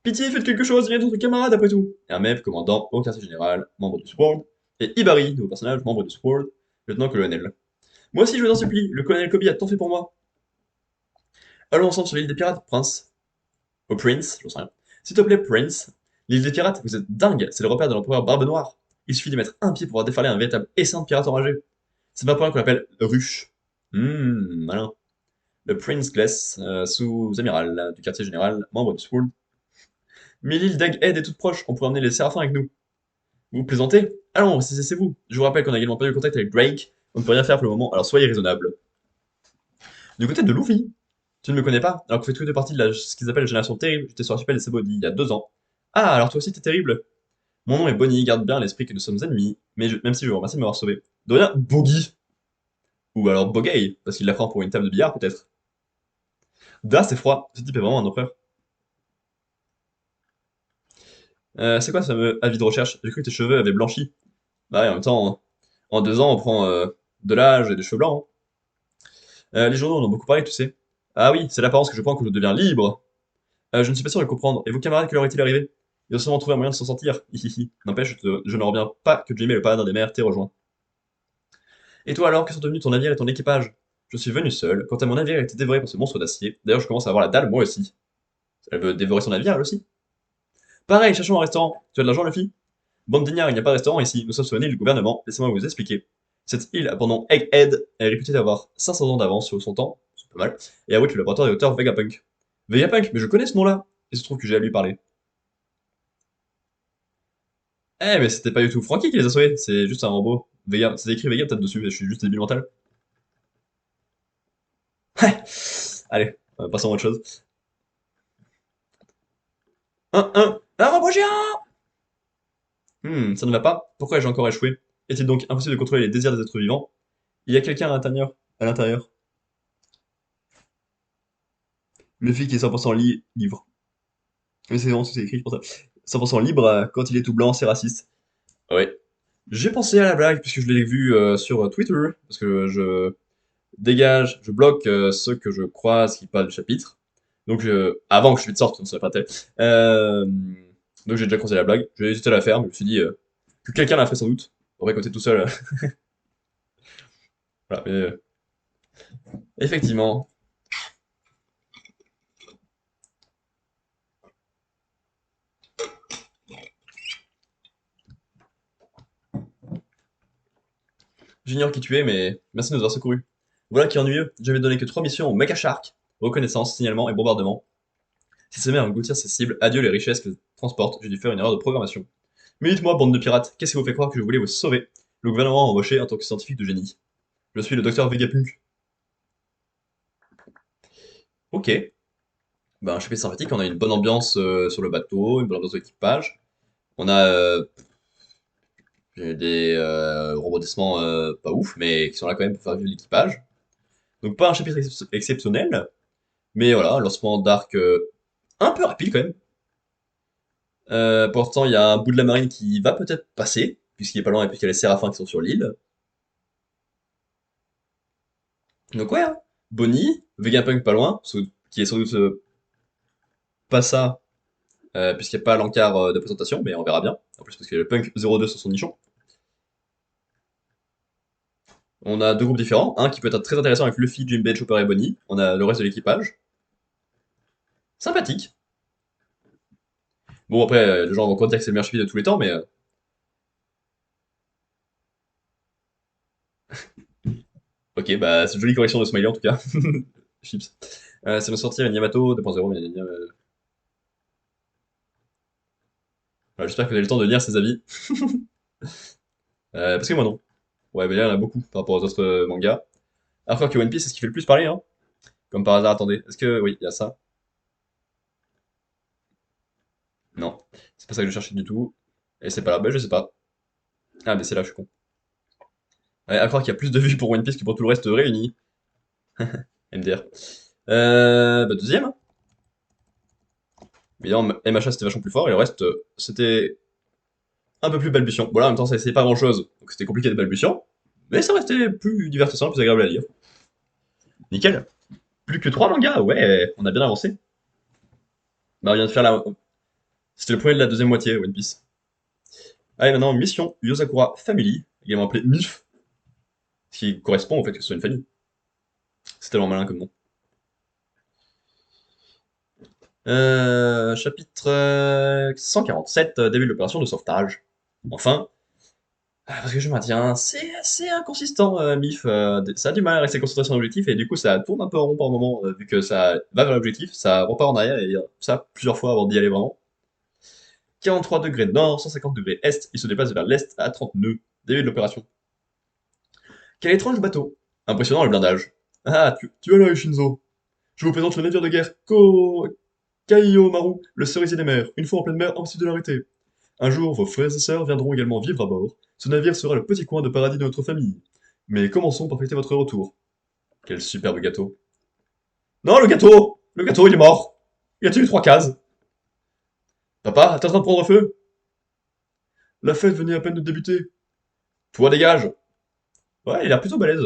Pitié, faites quelque chose, il y a d'autres camarades après tout. Hermep, commandant au quartier général, membre du Sword. Et Ibari, nouveau personnage, membre du Sword, lieutenant-colonel. Moi aussi, je vous en supplie, le colonel Kobe a tant fait pour moi. Allons ensemble sur l'île des pirates, Prince. Au Prince, j'en sais rien. S'il te plaît, Prince. L'île des pirates, vous êtes dingue, c'est le repère de l'empereur Barbe Noire. Il suffit de mettre un pied pour avoir déferler un véritable essaim de pirates enragés. C'est pas pour rien qu'on l'appelle ruche. Malin. Le Prince Glass, sous-amiral du quartier général, membre du Sword. Mais l'île d'Egghead est toute proche, on pourrait emmener les séraphins avec nous. Vous plaisantez? Allons, c'est vous. Je vous rappelle qu'on a également perdu le contact avec Drake, on ne peut rien faire pour le moment, alors soyez raisonnable. Du côté de Luffy, tu ne me connais pas, alors que vous faites tous deux partie de ce qu'ils appellent la génération terrible, j'étais sur l'archipel des Sabody il y a 2 ans. Ah, alors toi aussi t'es terrible. Mon nom est Bonnie, garde bien à l'esprit que nous sommes ennemis, mais même si je vous remercie de m'avoir sauvé. De rien, Boggy. Ou alors Bogey, parce qu'il la prend pour une table de billard peut-être. Da, c'est froid, ce type est vraiment un empereur. C'est quoi ce fameux avis de recherche? J'ai cru que tes cheveux avaient blanchi. Bah ouais, en même temps, en 2 ans, on prend de l'âge et des cheveux blancs, hein. Les journaux en ont beaucoup parlé, tu sais. Ah oui, c'est l'apparence que je prends quand je deviens libre. Je ne suis pas sûr de comprendre. Et vos camarades, que leur est-il arrivé? Ils ont sûrement trouvé un moyen de s'en sortir. Hihihi. N'empêche, je ne reviens pas que Jamie, le paladin des mers, t'ait rejoint. Et toi alors, que sont devenus ton navire et ton équipage? Je suis venu seul. Quant à mon navire, il a été dévoré par ce monstre d'acier. D'ailleurs, je commence à avoir la dalle, moi aussi. Elle veut dévorer son navire, elle aussi. Pareil, cherchons un restaurant. Tu as de l'argent, le fille? Bande d'ignards, il n'y a pas de restaurant ici. Nous sommes sur une île du gouvernement. Laissez-moi vous expliquer. Cette île a pour nom Egghead. Elle est réputée d'avoir 500 ans d'avance sur son temps. C'est pas mal. Et abrite le laboratoire de l'auteur Vegapunk. Vegapunk, mais je connais ce nom-là. Il se trouve que j'ai à lui parler. Eh, mais c'était pas du tout Francky qui les a sauvés. C'est juste un robot. Vega, c'est écrit Vega peut-être dessus. Je suis juste débile mental. Allez, passons à autre chose. Un robot géant! Ça ne va pas. Pourquoi ai-je encore échoué? Est-il donc impossible de contrôler les désirs des êtres vivants? Il y a quelqu'un à l'intérieur. À l'intérieur. Le fille qui est 100% libre. Mais c'est vraiment ce que c'est écrit pour ça. 100% libre, quand il est tout blanc, c'est raciste. Ouais. J'ai pensé à la blague, puisque je l'ai vu sur Twitter, parce que je dégage, je bloque ceux que je croise qui parlent du chapitre. Donc, avant que le chapitre sorte, on ne serait pas tel. Donc, j'ai déjà croisé la blague. J'ai hésité à la faire, mais je me suis dit que quelqu'un la ferait sans doute. Pour vrai, quand t'es tout seul. Voilà, mais, effectivement. J'ignore qui tu es, mais merci de nous avoir secourus. Voilà qui est ennuyeux. J'avais donné que 3 missions au Mecha Shark. Reconnaissance, signalement et bombardement. Si ces mers engloutir ses cibles, adieu les richesses qu'elles transportent, j'ai dû faire une erreur de programmation. Mais dites-moi, bande de pirates, qu'est-ce qui vous fait croire que je voulais vous sauver? Le gouvernement a embauché en tant que scientifique de génie. Je suis le docteur Vegapunk. Ok. Ben, un chapitre sympathique, on a une bonne ambiance sur le bateau, une bonne ambiance d'équipage. On a des rebondissements pas ouf, mais qui sont là quand même pour faire vivre l'équipage. Donc pas un chapitre exceptionnel, mais voilà, un lancement d'arc un peu rapide quand même. Pourtant, il y a un bout de la marine qui va peut-être passer, puisqu'il est pas loin et puisqu'il y a les séraphins qui sont sur l'île. Donc ouais, hein. Bonnie, Vegapunk pas loin, qui est sans doute pas ça, puisqu'il n'y a pas l'encart de présentation, mais on verra bien. En plus, parce qu'il y a le Punk 02 sur son nichon. On a deux groupes différents, un qui peut être très intéressant avec Luffy, Jinbei, Chopper et Bonnie. On a le reste de l'équipage. Sympathique. Bon, après, les gens vont encore dire que c'est le meilleur chapitre de tous les temps, mais... ok, bah, c'est une jolie correction de Smiley, en tout cas. Chips. Ça va sortir une Yamato 2.0, j'espère que vous avez le temps de lire ses avis. Parce que moi, non. Ouais, mais là, il y en a beaucoup par rapport aux autres mangas. Alors que One Piece, c'est ce qui fait le plus parler, hein. Comme par hasard, attendez. Est-ce que... Oui, il y a ça. Non. C'est pas ça que je cherchais du tout. Et c'est pas là. Bah, je sais pas. Ah, mais c'est là, je suis con. Ouais, à croire qu'il y a plus de vues pour One Piece que pour tout le reste réuni. MDR. Bah, deuxième, hein. Évidemment, MHA c'était vachement plus fort, et le reste, c'était un peu plus balbutiant. Voilà, en même temps, ça essayait pas grand chose, donc c'était compliqué de balbutiant, mais ça restait plus divertissant, plus agréable à lire. Nickel. Plus que 3 mangas, ouais, on a bien avancé. Bah, on vient de faire la. C'était le premier de la deuxième moitié, One Piece. Allez, maintenant, Mission Yosakura Family, également appelé MILF, ce qui correspond au fait que ce soit une famille. C'est tellement malin comme nom. Chapitre 147, début de l'opération de sauvetage. Enfin, parce que je maintiens, c'est assez inconsistant, MIF. Ça a du mal à rester concentré sur un objectif et du coup ça tourne un peu en rond par moment, vu que ça va vers l'objectif, ça repart en arrière et ça plusieurs fois avant d'y aller vraiment. 43 degrés nord, 150 degrés est, il se déplace vers l'est à 30 nœuds. Début de l'opération. Quel étrange bateau. Impressionnant le blindage. Ah, tu es là, Shinzo. Je vous présente le navire de guerre Kaiyo Maru, le cerisier des mers. Une fois en pleine mer, impossible de l'arrêter. Un jour, vos frères et sœurs viendront également vivre à bord. Ce navire sera le petit coin de paradis de notre famille. Mais commençons par fêter votre retour. Quel superbe gâteau. Non, le gâteau! Le gâteau, il est mort! Il a tenu 3 cases. Papa, t'es en train de prendre feu? La fête venait à peine de débuter. Toi, dégage! Ouais, il a l'air plutôt balèze.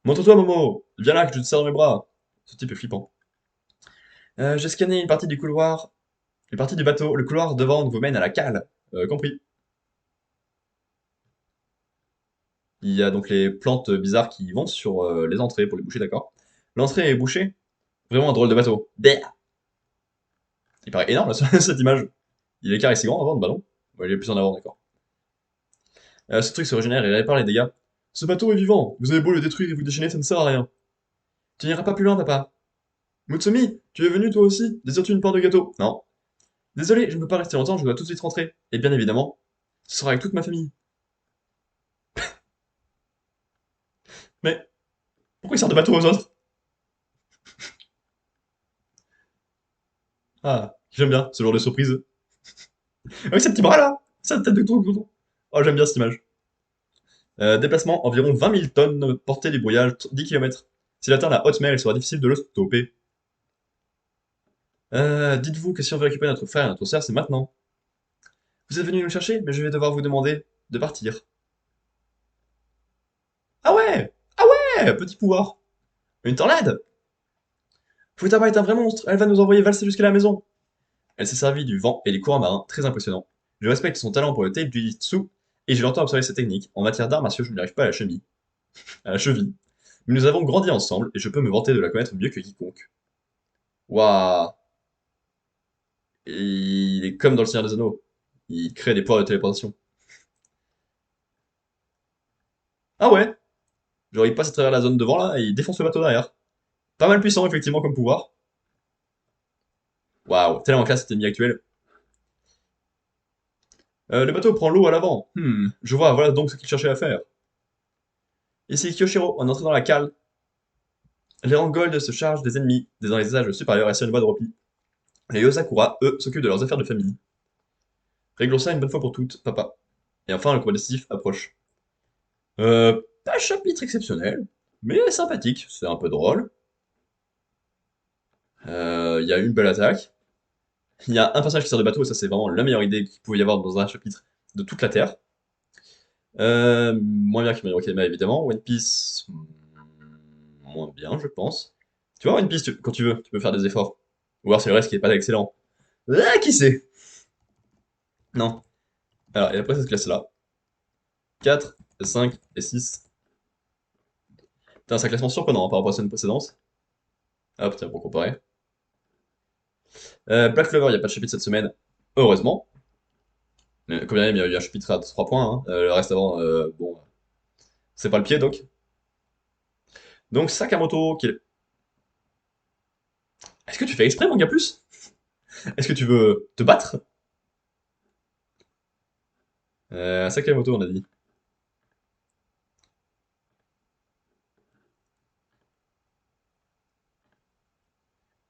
Montre-toi, Momo! Viens là, que je te serre dans mes bras. Ce type est flippant. J'ai scanné une partie du couloir, une partie du bateau. Le couloir devant vous mène à la cale. Compris. Il y a donc les plantes bizarres qui vont sur les entrées pour les boucher, d'accord? L'entrée est bouchée. Vraiment un drôle de bateau. Bleh. Il paraît énorme là, cette image. Il est carré si grand avant, bah non. Bon, il est plus en avant, d'accord. Ce truc se régénère et répare les dégâts. Ce bateau est vivant. Vous avez beau le détruire et vous déchaîner, ça ne sert à rien. Tu n'iras pas plus loin, papa. Mutsumi, tu es venu toi aussi? Désires-tu une part de gâteau? Non. Désolé, je ne peux pas rester longtemps, je dois tout de suite rentrer. Et bien évidemment, ce sera avec toute ma famille. Mais pourquoi il sert de bateau aux autres? Ah, j'aime bien ce genre de surprise. Avec ces petits bras là, sa tête de tout. Oh, j'aime bien cette image. Déplacement, environ 20 000 tonnes, portée du brouillage, 10 km. S'il atteint la haute mer, il sera difficile de le stopper. Dites-vous que si on veut récupérer notre frère et notre sœur, c'est maintenant. Vous êtes venu nous chercher, mais je vais devoir vous demander de partir. Ah ouais! Ah ouais! Petit pouvoir. Une tornade! Futaba est un vrai monstre, elle va nous envoyer valser jusqu'à la maison. Elle s'est servie du vent et des courants marins, très impressionnant. Je respecte son talent pour le tape jujitsu, et j'ai longtemps observé ses techniques. En matière d'arts martiaux, je n'y arrive pas à la cheville. À la cheville. Mais nous avons grandi ensemble, et je peux me vanter de la connaître mieux que quiconque. Waouh! Il est comme dans le Seigneur des Anneaux. Il crée des pouvoirs de téléportation. Ah ouais! Genre il passe à travers la zone devant là, et il défonce le bateau derrière. Pas mal puissant effectivement comme pouvoir. Waouh, tellement classe cette ennemie actuelle. Le bateau prend l'eau à l'avant. Je vois, voilà donc ce qu'il cherchait à faire. Ici Kyoshiro, on entre dans la cale. Les Rangold se chargent des ennemis, dans les étages supérieurs et sur une voie de repli. Les Yosakura, eux, s'occupent de leurs affaires de famille. Réglons ça une bonne fois pour toutes, papa. Et enfin, le combat décisif approche. Pas chapitre exceptionnel, mais sympathique, c'est un peu drôle. Il y a une belle attaque. Il y a un personnage qui sort de bateau, et ça c'est vraiment la meilleure idée qu'il pouvait y avoir dans un chapitre de toute la Terre. Moins bien que My Hero Academia, évidemment. One Piece, moins bien, je pense. Tu vois, One Piece, quand tu peux faire des efforts. Ou alors c'est le reste qui est pas excellent. Ah, qui sait? Non. Alors, et après cette classe-là, 4, 5 et 6. C'est un classement surprenant, hein, par rapport à la scène précédente. Hop, tiens, pour comparer. Black Clover, il n'y a pas de chapitre cette semaine, heureusement. Comme il y a eu un chapitre à 3 points, hein. Le reste avant, bon, c'est pas le pied, donc. Donc Sakamoto, Est-ce que tu fais exprès, Manga Plus? Est-ce que tu veux te battre? Sakamoto, on a dit.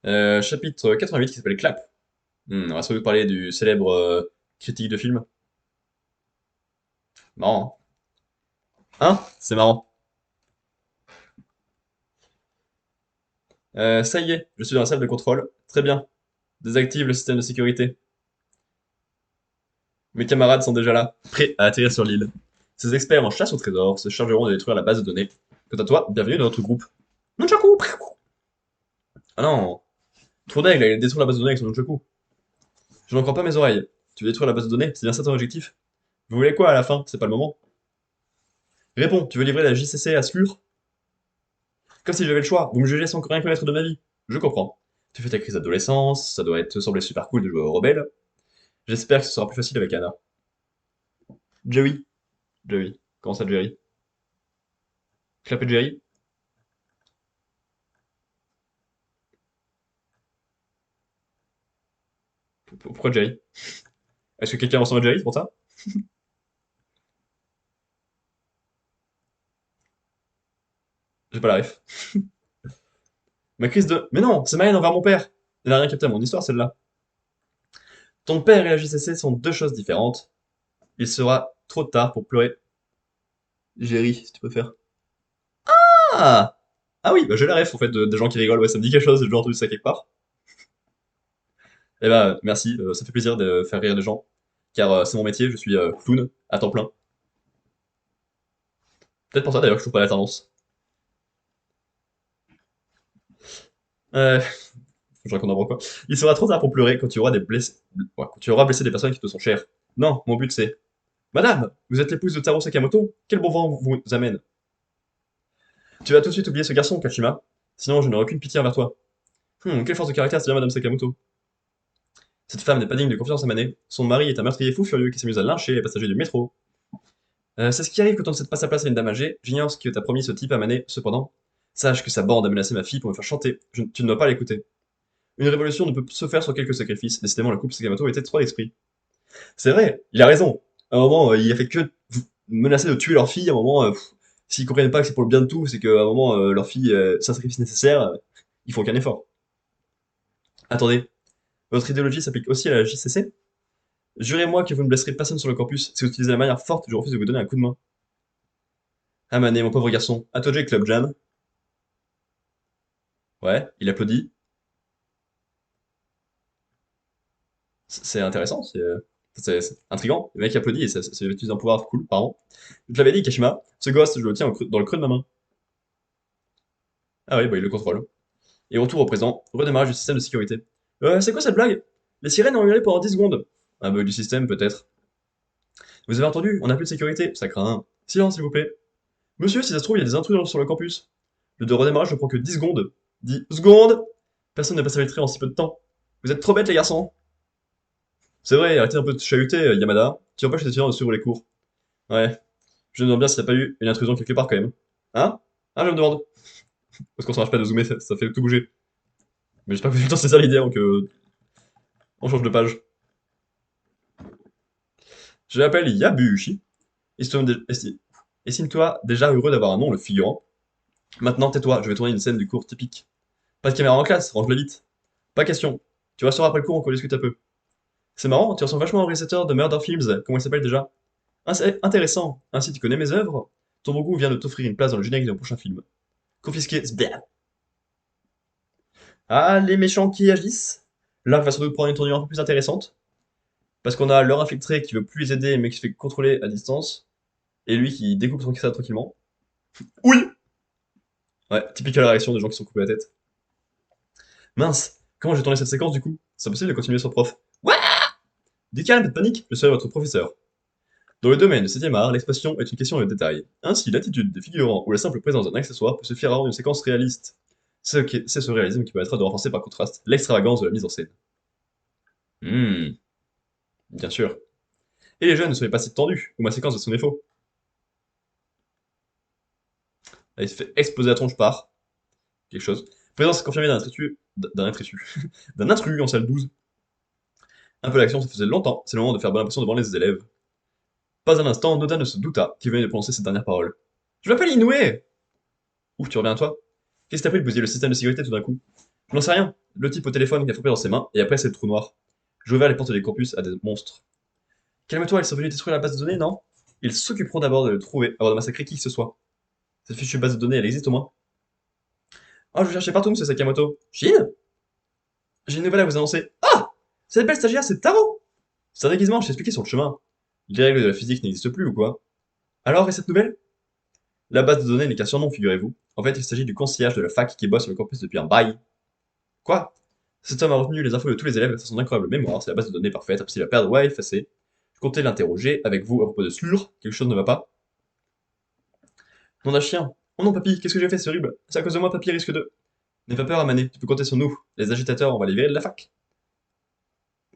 Chapitre 88 qui s'appelle Clap. On va sans doute parler du célèbre critique de film. Marrant, hein? Hein? C'est marrant. Ça y est, je suis dans la salle de contrôle. Très bien. Désactive le système de sécurité. Mes camarades sont déjà là, prêts à atterrir sur l'île. Ces experts en chasse au trésor se chargeront de détruire la base de données. Quant à toi, bienvenue dans notre groupe. Nunchaku! Ah non! Trop d'aigle, il détruire la base de données avec son Nunchaku. Je n'en crois pas mes oreilles. Tu veux détruire la base de données? C'est bien ça ton objectif? Vous voulez quoi à la fin? C'est pas le moment. Réponds, tu veux livrer la JCC à Slur? Comme si j'avais le choix, vous me jugez sans rien connaître de ma vie. Je comprends. Tu fais ta crise d'adolescence, ça doit te sembler super cool de jouer au rebelle. J'espère que ce sera plus facile avec Anna. Joey. Joey. Comment ça, Jerry? Clapper Jerry? Pourquoi Jerry? Est-ce que quelqu'un ressemble à Jerry, c'est pour ça? J'ai pas la ref. Ma crise de... Mais non, c'est ma haine envers mon père. Elle n'a rien capté à mon histoire, celle-là. Ton père et la JCC sont deux choses différentes. Il sera trop tard pour pleurer. Jerry, si tu préfères. Ah! Ah oui, bah j'ai la ref, en fait, des gens qui rigolent. Ouais, ça me dit quelque chose, j'ai déjà entendu ça quelque part. Eh bah, merci, ça fait plaisir de faire rire les gens. Car c'est mon métier, je suis clown à temps plein. Peut-être pour ça, d'ailleurs, que je trouve pas la tendance. Euh, je raconte n'importe quoi. Il sera trop tard pour pleurer quand tu auras des blessés... ouais, quand tu auras blessé des personnes qui te sont chères. Non, mon but c'est... Madame, vous êtes l'épouse de Taro Sakamoto? Quel bon vent vous amène? Tu vas tout de suite oublier ce garçon, Kashima. Sinon, je n'aurai aucune pitié envers toi. Quelle force de caractère, c'est bien Madame Sakamoto. Cette femme n'est pas digne de confiance à Mané. Son mari est un meurtrier fou furieux qui s'amuse à lyncher les passagers du métro. C'est ce qui arrive quand on ne cède pas sa place à une dame âgée. J'ignore ce que t'a promis ce type à Mané, cependant. Sache que sa bande a menacé ma fille pour me faire chanter. Tu ne dois pas l'écouter. Une révolution ne peut se faire sans quelques sacrifices. Décidément, le couple Sakamoto était trop d'esprit. C'est vrai, il a raison. À un moment, il a fait que menacer de tuer leur fille. À un moment, s'ils comprennent pas que c'est pour le bien de tout, c'est qu'à un moment, leur fille, c'est un sacrifice nécessaire, ils font aucun effort. Attendez, votre idéologie s'applique aussi à la JCC? Jurez-moi que vous ne blesserez personne sur le campus. Si vous utilisez la manière forte, je refuse de vous donner un coup de main. Ah Mané, mon pauvre garçon, à toi de jouer, Club Jam. Ouais, il applaudit. C'est intéressant, c'est intriguant. Le mec applaudit et ça utilise un pouvoir cool, pardon. Je te l'avais dit, Kashima, ce gosse, je le tiens dans le creux de ma main. Ah oui, bah il le contrôle. Et retour au présent, redémarrage du système de sécurité. C'est quoi cette blague? Les sirènes ont hurlé pendant 10 secondes. Un bug du système, peut-être. Vous avez entendu? On n'a plus de sécurité, ça craint. Silence, s'il vous plaît. Monsieur, si ça se trouve, il y a des intrus sur le campus. Le de redémarrage ne prend que 10 secondes. 10 secondes! Personne n'a passé le trait en si peu de temps. Vous êtes trop bêtes, les garçons. C'est vrai, arrêtez un peu de chahuter, Yamada. Tu empêches les étudiants de suivre les cours. Ouais. Je me demande bien s'il n'y a pas eu une intrusion quelque part, quand même. Hein? Hein, je me demande. Parce qu'on s'arrête pas de zoomer, ça fait tout bouger. Mais j'espère que vous avez le temps de saisir l'idée avant que... on change de page. Je m'appelle Yabuushi. Estime-toi déjà heureux d'avoir un nom, le figurant. Maintenant, tais-toi, je vais tourner une scène du cours typique. Pas de caméra en classe, range-le vite. Pas question. Tu resteras après le cours, on discute un peu. C'est marrant, tu ressembles vachement au réalisateur de Murder Films, comment il s'appelle déjà? Ah, c'est intéressant. Ainsi, tu connais mes œuvres? Ton bon goût vient de t'offrir une place dans le générique d'un prochain film. Confisqué, sblah. Ah, les méchants qui agissent? Là, va sans doute prendre une tournure un peu plus intéressante. Parce qu'on a leur infiltré qui veut plus les aider, mais qui se fait contrôler à distance. Et lui qui découpe ça tranquillement. Oui! Ouais, typique la réaction des gens qui sont coupés la tête. Mince, comment j'ai tourné cette séquence du coup? C'est impossible de continuer sur prof. Ouais! Du calme, pas de panique, je serai votre professeur. Dans le domaine du 7e art, l'expression est une question de détail. Ainsi, l'attitude des figurants ou la simple présence d'un accessoire peut suffire à rendre une séquence réaliste. C'est ce réalisme qui permettra de renforcer par contraste l'extravagance de la mise en scène. Hmm, bien sûr. Et les jeunes, ne soyez pas si tendus, ou ma séquence de son défaut. Là, il se fait exploser la tronche par quelque chose. Présence confirmée d'un intrus en salle 12. Un peu l'action, ça faisait longtemps, c'est le moment de faire bonne impression devant les élèves. Pas un instant, Noda ne se douta qu'il venait de prononcer cette dernière parole. Je m'appelle Inoue. Ouf, tu reviens à toi? Qu'est-ce que t'as pris de bousiller le système de sécurité tout d'un coup? Je n'en sais rien. Le type au téléphone qui a frappé dans ses mains, et après c'est le trou noir. J'ai ouvert les portes des campus à des monstres. Calme-toi, ils sont venus détruire la base de données, non? Ils s'occuperont d'abord de le trouver, avant de massacrer qui que ce soit. Cette fichue base de données, elle existe au moins? Oh, je cherchais partout, monsieur Sakamoto. Shin? J'ai une nouvelle à vous annoncer. Ah! Cette belle stagiaire, c'est Taro! C'est un déguisement, je t'ai expliqué sur le chemin. Les règles de la physique n'existent plus ou quoi? Alors, et cette nouvelle? La base de données n'est qu'un surnom, figurez-vous. En fait, il s'agit du concierge de la fac qui bosse sur le campus depuis un bail. Quoi? Cet homme a retenu les infos de tous les élèves grâce à son incroyable mémoire, c'est la base de données parfaite, impossible à perdre ou à effacer. Je comptais l'interroger avec vous à propos de Slur, quelque chose ne va pas? Nom d'un chien. Oh non, papy, qu'est-ce que j'ai fait, c'est horrible. C'est à cause de moi, papy risque de. N'aie pas peur, Amané, tu peux compter sur nous. Les agitateurs, on va les virer de la fac.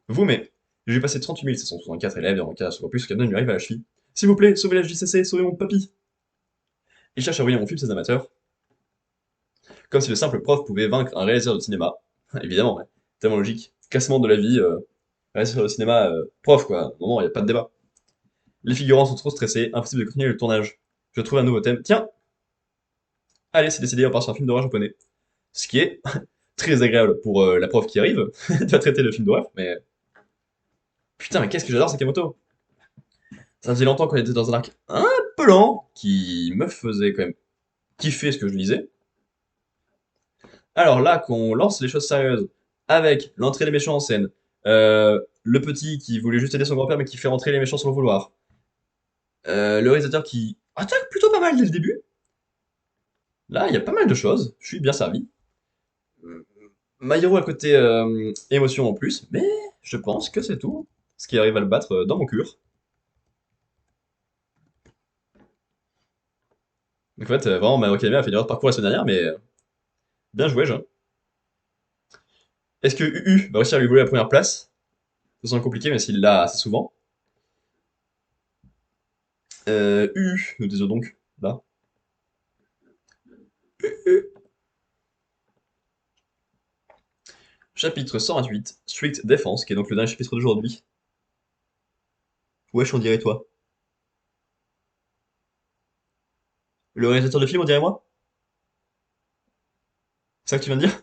Vous, mais. J'ai passé 38 764 élèves dans mon cas sur le campus, Camden lui arrive à la cheville. S'il vous plaît, sauvez la JCC, sauvez mon papy. Il cherche à envoyer mon film ses amateurs, comme si le simple prof pouvait vaincre un réalisateur de cinéma. Évidemment, ouais. Tellement logique. Cassement de la vie, réalisateur de cinéma, prof, quoi. À un moment, il n'y a pas de débat. Les figurants sont trop stressés, impossible de continuer le tournage. Je trouve un nouveau thème. Tiens, allez, c'est décidé, on part sur un film d'horreur japonais. Ce qui est très agréable pour la prof qui arrive, tu vas traiter le film d'horreur, mais putain, mais qu'est-ce que j'adore Sakamoto! Ça faisait longtemps qu'on était dans un arc un peu lent, qui me faisait quand même kiffer ce que je lisais. Alors là, qu'on lance les choses sérieuses, avec l'entrée des méchants en scène, le petit qui voulait juste aider son grand-père mais qui fait rentrer les méchants sans le vouloir, le réalisateur qui attaque plutôt pas mal dès le début, là, il y a pas mal de choses, je suis bien servi. My Hero à côté émotion en plus, mais je pense que c'est tout ce qui arrive à le battre dans mon cœur. Donc en fait, vraiment, My Hero Academia a fait une erreur de parcours la semaine dernière, mais bien joué, Jean. Est-ce que UU va réussir à lui voler la première place? Ça semble compliqué, même s'il l'a assez souvent. UU, nous disons donc, là. Chapitre 128, Strict Defense, qui est donc le dernier chapitre d'aujourd'hui. Wesh, on dirait toi. Le réalisateur de film, on dirait moi? C'est ça que tu viens de dire?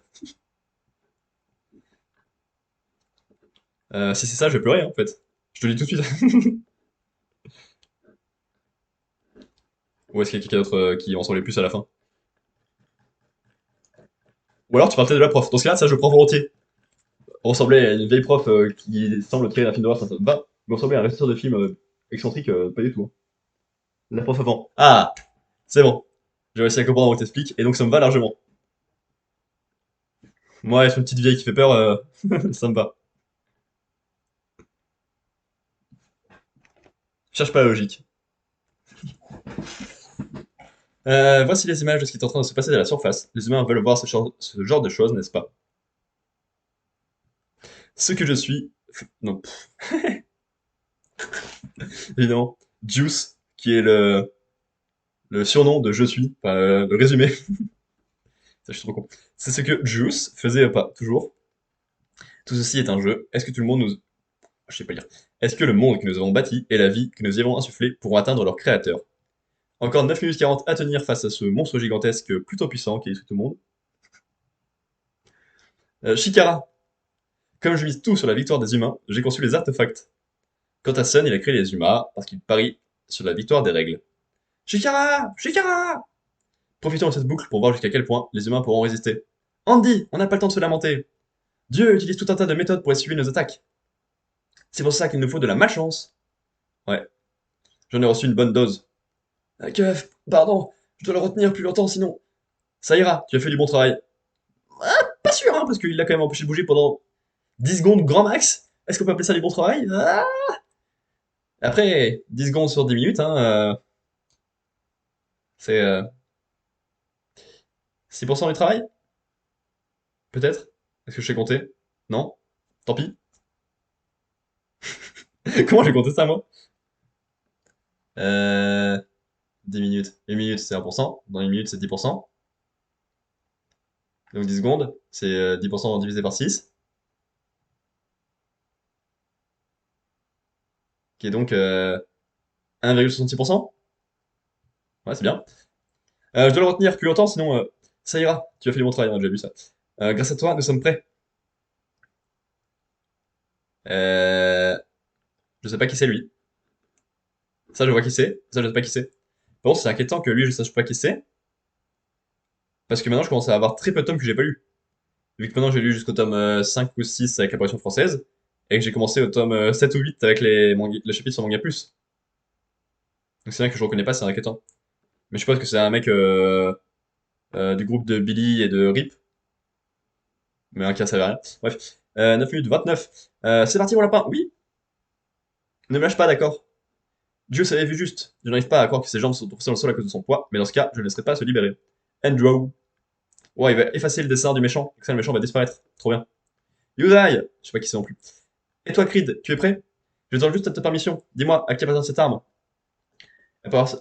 Si c'est ça, je vais pleurer, hein, en fait. Je te le dis tout de suite. Ou est-ce qu'il y a quelqu'un d'autre qui en ressemblait plus à la fin? Ou alors tu partais de la prof. Dans ce cas-là, ça je prends volontiers. Ressembler à une vieille prof qui semble créer un film d'horreur, ça me va. Mais ressembler à un réalisateur de film excentrique, pas du tout, hein. La prof avant. Ah! C'est bon. J'ai réussi à comprendre où t'expliques, et donc ça me va largement. Moi, être une petite vieille qui fait peur, ça me va. Cherche pas la logique. Voici les images de ce qui est en train de se passer à la surface. Les humains veulent voir ce genre de choses, n'est-ce pas? Ce que je suis... Non, évidemment. Juice, qui est le surnom de je suis, enfin, le résumé. Ça, je suis trop con. C'est ce que Juice faisait pas, toujours. Tout ceci est un jeu. Est-ce que tout le monde nous... Je sais pas lire. Est-ce que le monde que nous avons bâti et la vie que nous y avons insufflée pourront atteindre leur créateur? Encore 9 minutes 40 à tenir face à ce monstre gigantesque plutôt puissant qui détruit tout le monde. Shikara. Comme je mise tout sur la victoire des humains, j'ai conçu les artefacts. Quant à Sun, il a créé les humains parce qu'il parie sur la victoire des règles. Shikara! Shikara! Profitons de cette boucle pour voir jusqu'à quel point les humains pourront résister. Andy, on n'a pas le temps de se lamenter. Dieu utilise tout un tas de méthodes pour essuyer nos attaques. C'est pour ça qu'il nous faut de la malchance. Ouais, j'en ai reçu une bonne dose. Kev, pardon, je dois le retenir plus longtemps sinon. Ça ira, tu as fait du bon travail. Pas sûr, hein, parce qu'il l'a quand même empêché de bouger pendant 10 secondes grand max. Est-ce qu'on peut appeler ça du bon travail? Après, 10 secondes sur 10 minutes, hein, c'est 6% du travail? Peut-être? Est-ce que je sais compter? Non? Tant pis. Comment j'ai compté ça, moi? Euh, 10 minutes. Une minute, c'est 1%. Dans une minute, c'est 10%. Donc 10 secondes, c'est 10% divisé par 6, qui est donc 1,66%. Ouais, c'est bien. Je dois le retenir plus longtemps, sinon ça ira. Tu as fait du bon travail, on a déjà vu ça. Grâce à toi, nous sommes prêts. Euh, je sais pas qui c'est lui. Ça, je vois qui c'est. Ça, je sais pas qui c'est. Bon, c'est inquiétant que lui, je sache pas qui c'est. Parce que maintenant, je commence à avoir très peu de tomes que j'ai pas lu. Vu que maintenant, j'ai lu jusqu'au tome 5 ou 6 avec l'apparition française. Et que j'ai commencé au tome 7 ou 8 avec le chapitre sur Manga Plus. Donc c'est vrai que je reconnais pas, c'est inquiétant. Mais je suppose que c'est un mec du groupe de Billy et de Rip. Mais un qui ne savait rien. Bref. 9 minutes 29. C'est parti, mon lapin. Oui, ne me lâche pas, d'accord. Dieu savait vu juste. Je n'arrive pas à croire que ses jambes sont poussées dans le sol à cause de son poids, mais dans ce cas, je ne laisserai pas se libérer. Andrew. Ouais, il va effacer le dessin du méchant, comme ça le méchant va disparaître. Trop bien. Yuzai. Je sais pas qui c'est non plus. Et toi, Creed, tu es prêt? Je demande juste ta permission. Dis-moi, à qui appartient cette arme? Après avoir,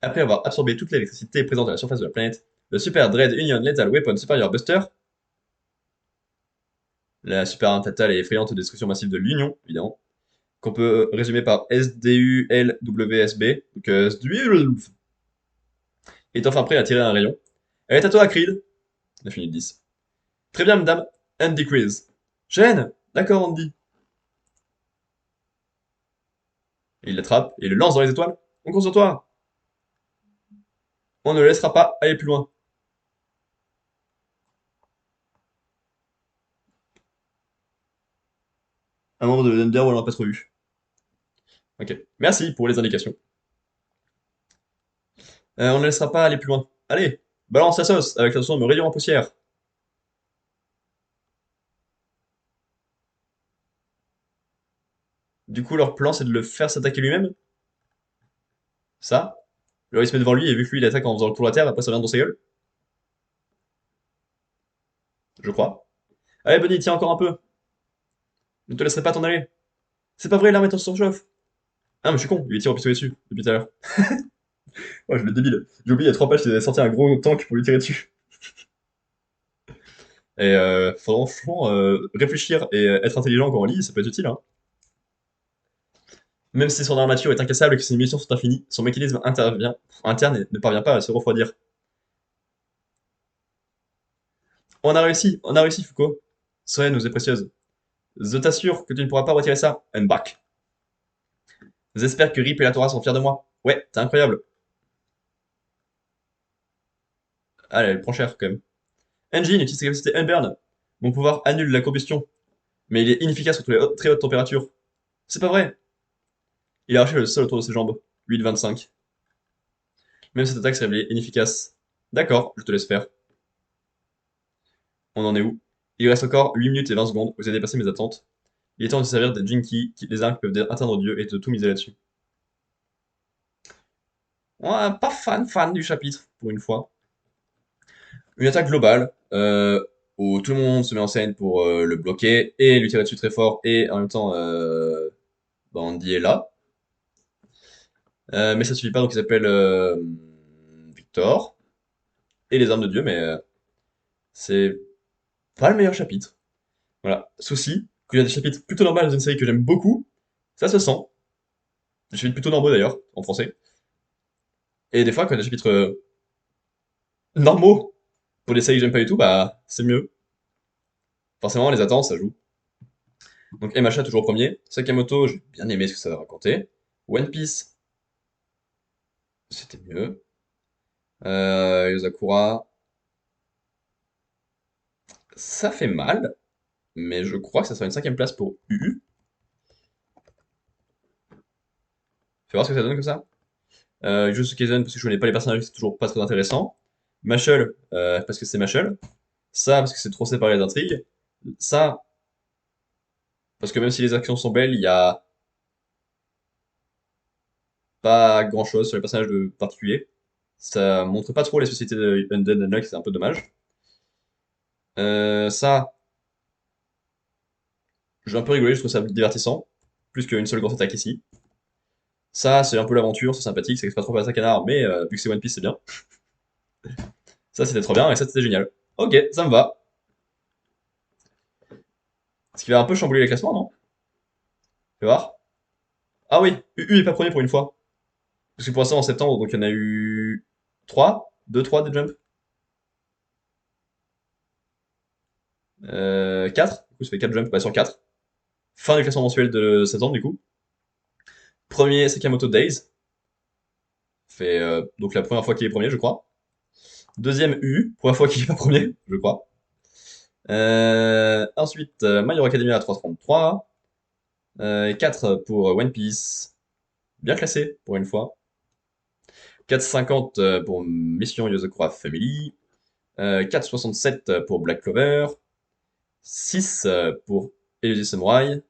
après avoir absorbé toute l'électricité présente à la surface de la planète, le Super Dread Union Lethal Weapon Superior Buster, la super arme fatale et effrayante destruction massive de l'Union, évidemment, qu'on peut résumer par SDULWSB, donc SDULW, est enfin prêt à tirer un rayon. Elle est à toi, Creed. 9 minutes 10. Très bien, madame. Andy Crease. Gêne. D'accord, Andy. Il l'attrape et le lance dans les étoiles. On compte sur toi. On ne le laissera pas aller plus loin. Un membre de l'Under, on l'a pas trop vu. Ok. Merci pour les indications. On ne le laissera pas aller plus loin. Allez, balance la sauce avec l'intention de me réduire en poussière. Du coup, leur plan, c'est de le faire s'attaquer lui-même. Ça. Alors, il se met devant lui et vu que lui, il attaque en faisant le tour de la Terre, après ça vient dans sa gueule. Je crois. Allez, Bunny, tiens encore un peu. Je ne te laisserai pas t'en aller. C'est pas vrai, l'arme est en surchauffe. Ah, mais je suis con, il lui tire au pistolet dessus, depuis tout à l'heure. Oh, je le débile. J'ai oublié, il y a 3 pages, il avait sorti un gros tank pour lui tirer dessus. Et franchement, réfléchir et être intelligent quand on lit, ça peut être utile, hein. Même si son armature est incassable et que ses munitions sont infinies, son mécanisme interne ne parvient pas à se refroidir. On a réussi, Foucault. Soren nous est précieuse. Je t'assure que tu ne pourras pas retirer ça. And back. J'espère que Rip et la Torah sont fiers de moi. Ouais, t'es incroyable. Allez, elle prend cher quand même. Engine utilise sa capacité Unburn. Mon pouvoir annule la combustion, mais il est inefficace contre les très hautes températures. C'est pas vrai. Il a arraché le sol autour de ses jambes. 8,25. Même cette attaque s'est révélée inefficace. D'accord, je te laisse faire. On en est où? Il reste encore 8 minutes et 20 secondes. Vous avez dépassé mes attentes. Il est temps de se servir des Jinky, les armes qui peuvent atteindre Dieu, et de tout miser là-dessus. Ouais, pas fan du chapitre, pour une fois. Une attaque globale, où tout le monde se met en scène pour le bloquer, et lui tirer dessus très fort, et en même temps, Bandy est là. Mais ça suffit pas, donc il s'appelle Victor, et les armes de Dieu, mais c'est pas le meilleur chapitre. Voilà. Souci, qu'il y a des chapitres plutôt normaux dans une série que j'aime beaucoup, ça se sent. Des chapitres plutôt normaux d'ailleurs, en français. Et des fois, quand il y a des chapitres normaux pour des séries que j'aime pas du tout, bah c'est mieux. Forcément, les attentes, ça joue. Donc MHA toujours premier. Sakamoto, j'ai bien aimé ce que ça va raconter. One Piece, c'était mieux. Yozakura, ça fait mal, mais je crois que ça sera une 5ème place pour UU. Fais voir ce que ça donne comme ça. Jujutsu Kaisen, parce que je connais pas les personnages, c'est toujours pas très intéressant. Mashal, parce que c'est Mashal. Ça, parce que c'est trop séparé d'intrigues. Ça, parce que même si les actions sont belles, il y a pas grand chose sur les personnages de particulier. Ça montre pas trop les sociétés de Undead Unluck, c'est un peu dommage. Ça, j'ai un peu rigolé, je trouve ça divertissant. plus qu'une seule grosse attaque ici. Ça, c'est un peu l'aventure, c'est sympathique, c'est pas trop face à canard, mais vu que c'est One Piece, c'est bien. Ça, c'était trop bien, et ça, c'était génial. Ok, ça me va. Ce qui va un peu chambouler les classements, non? Fais voir. Ah oui, UU est pas premier pour une fois. Parce que pour l'instant, en septembre, donc il y en a eu 3, 2, 3 des jumps. 4, du coup ça fait 4 jumps, pas sur 4. Fin du classement mensuel de septembre, du coup. Premier, Sakamoto Days. Fait donc la première fois qu'il est premier, je crois. Deuxième, U, première fois qu'il est pas premier, je crois. Ensuite, My Hero Academia à 333. 4 pour One Piece. Bien classé, pour une fois. 4,50 pour Mission Yozakura Family. 4,67 pour Black Clover. 6 pour Elusive Samurai.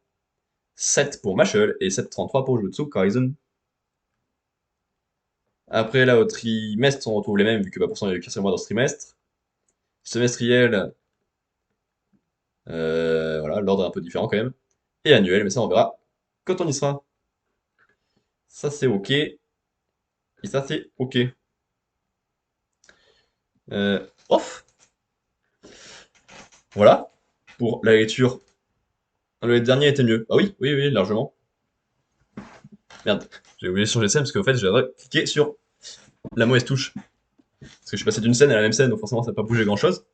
7 pour Mashle et 7,33 pour Jujutsu Kaisen. Après, là, au trimestre, on retrouve les mêmes, vu que bah, pour ça, il y a eu qu'un seul mois dans ce trimestre. Semestriel, voilà, l'ordre est un peu différent quand même. Et annuel, mais ça, on verra quand on y sera. Ça, c'est OK. Et ça, c'est OK. Off. Voilà. Pour la lecture. Le dernier était mieux. Ah oui, oui, oui, largement. Merde, j'ai oublié de changer de scène parce qu'en fait, j'ai cliqué sur la mauvaise touche. Parce que je suis passé d'une scène à la même scène, donc forcément, ça n'a pas bougé grand-chose.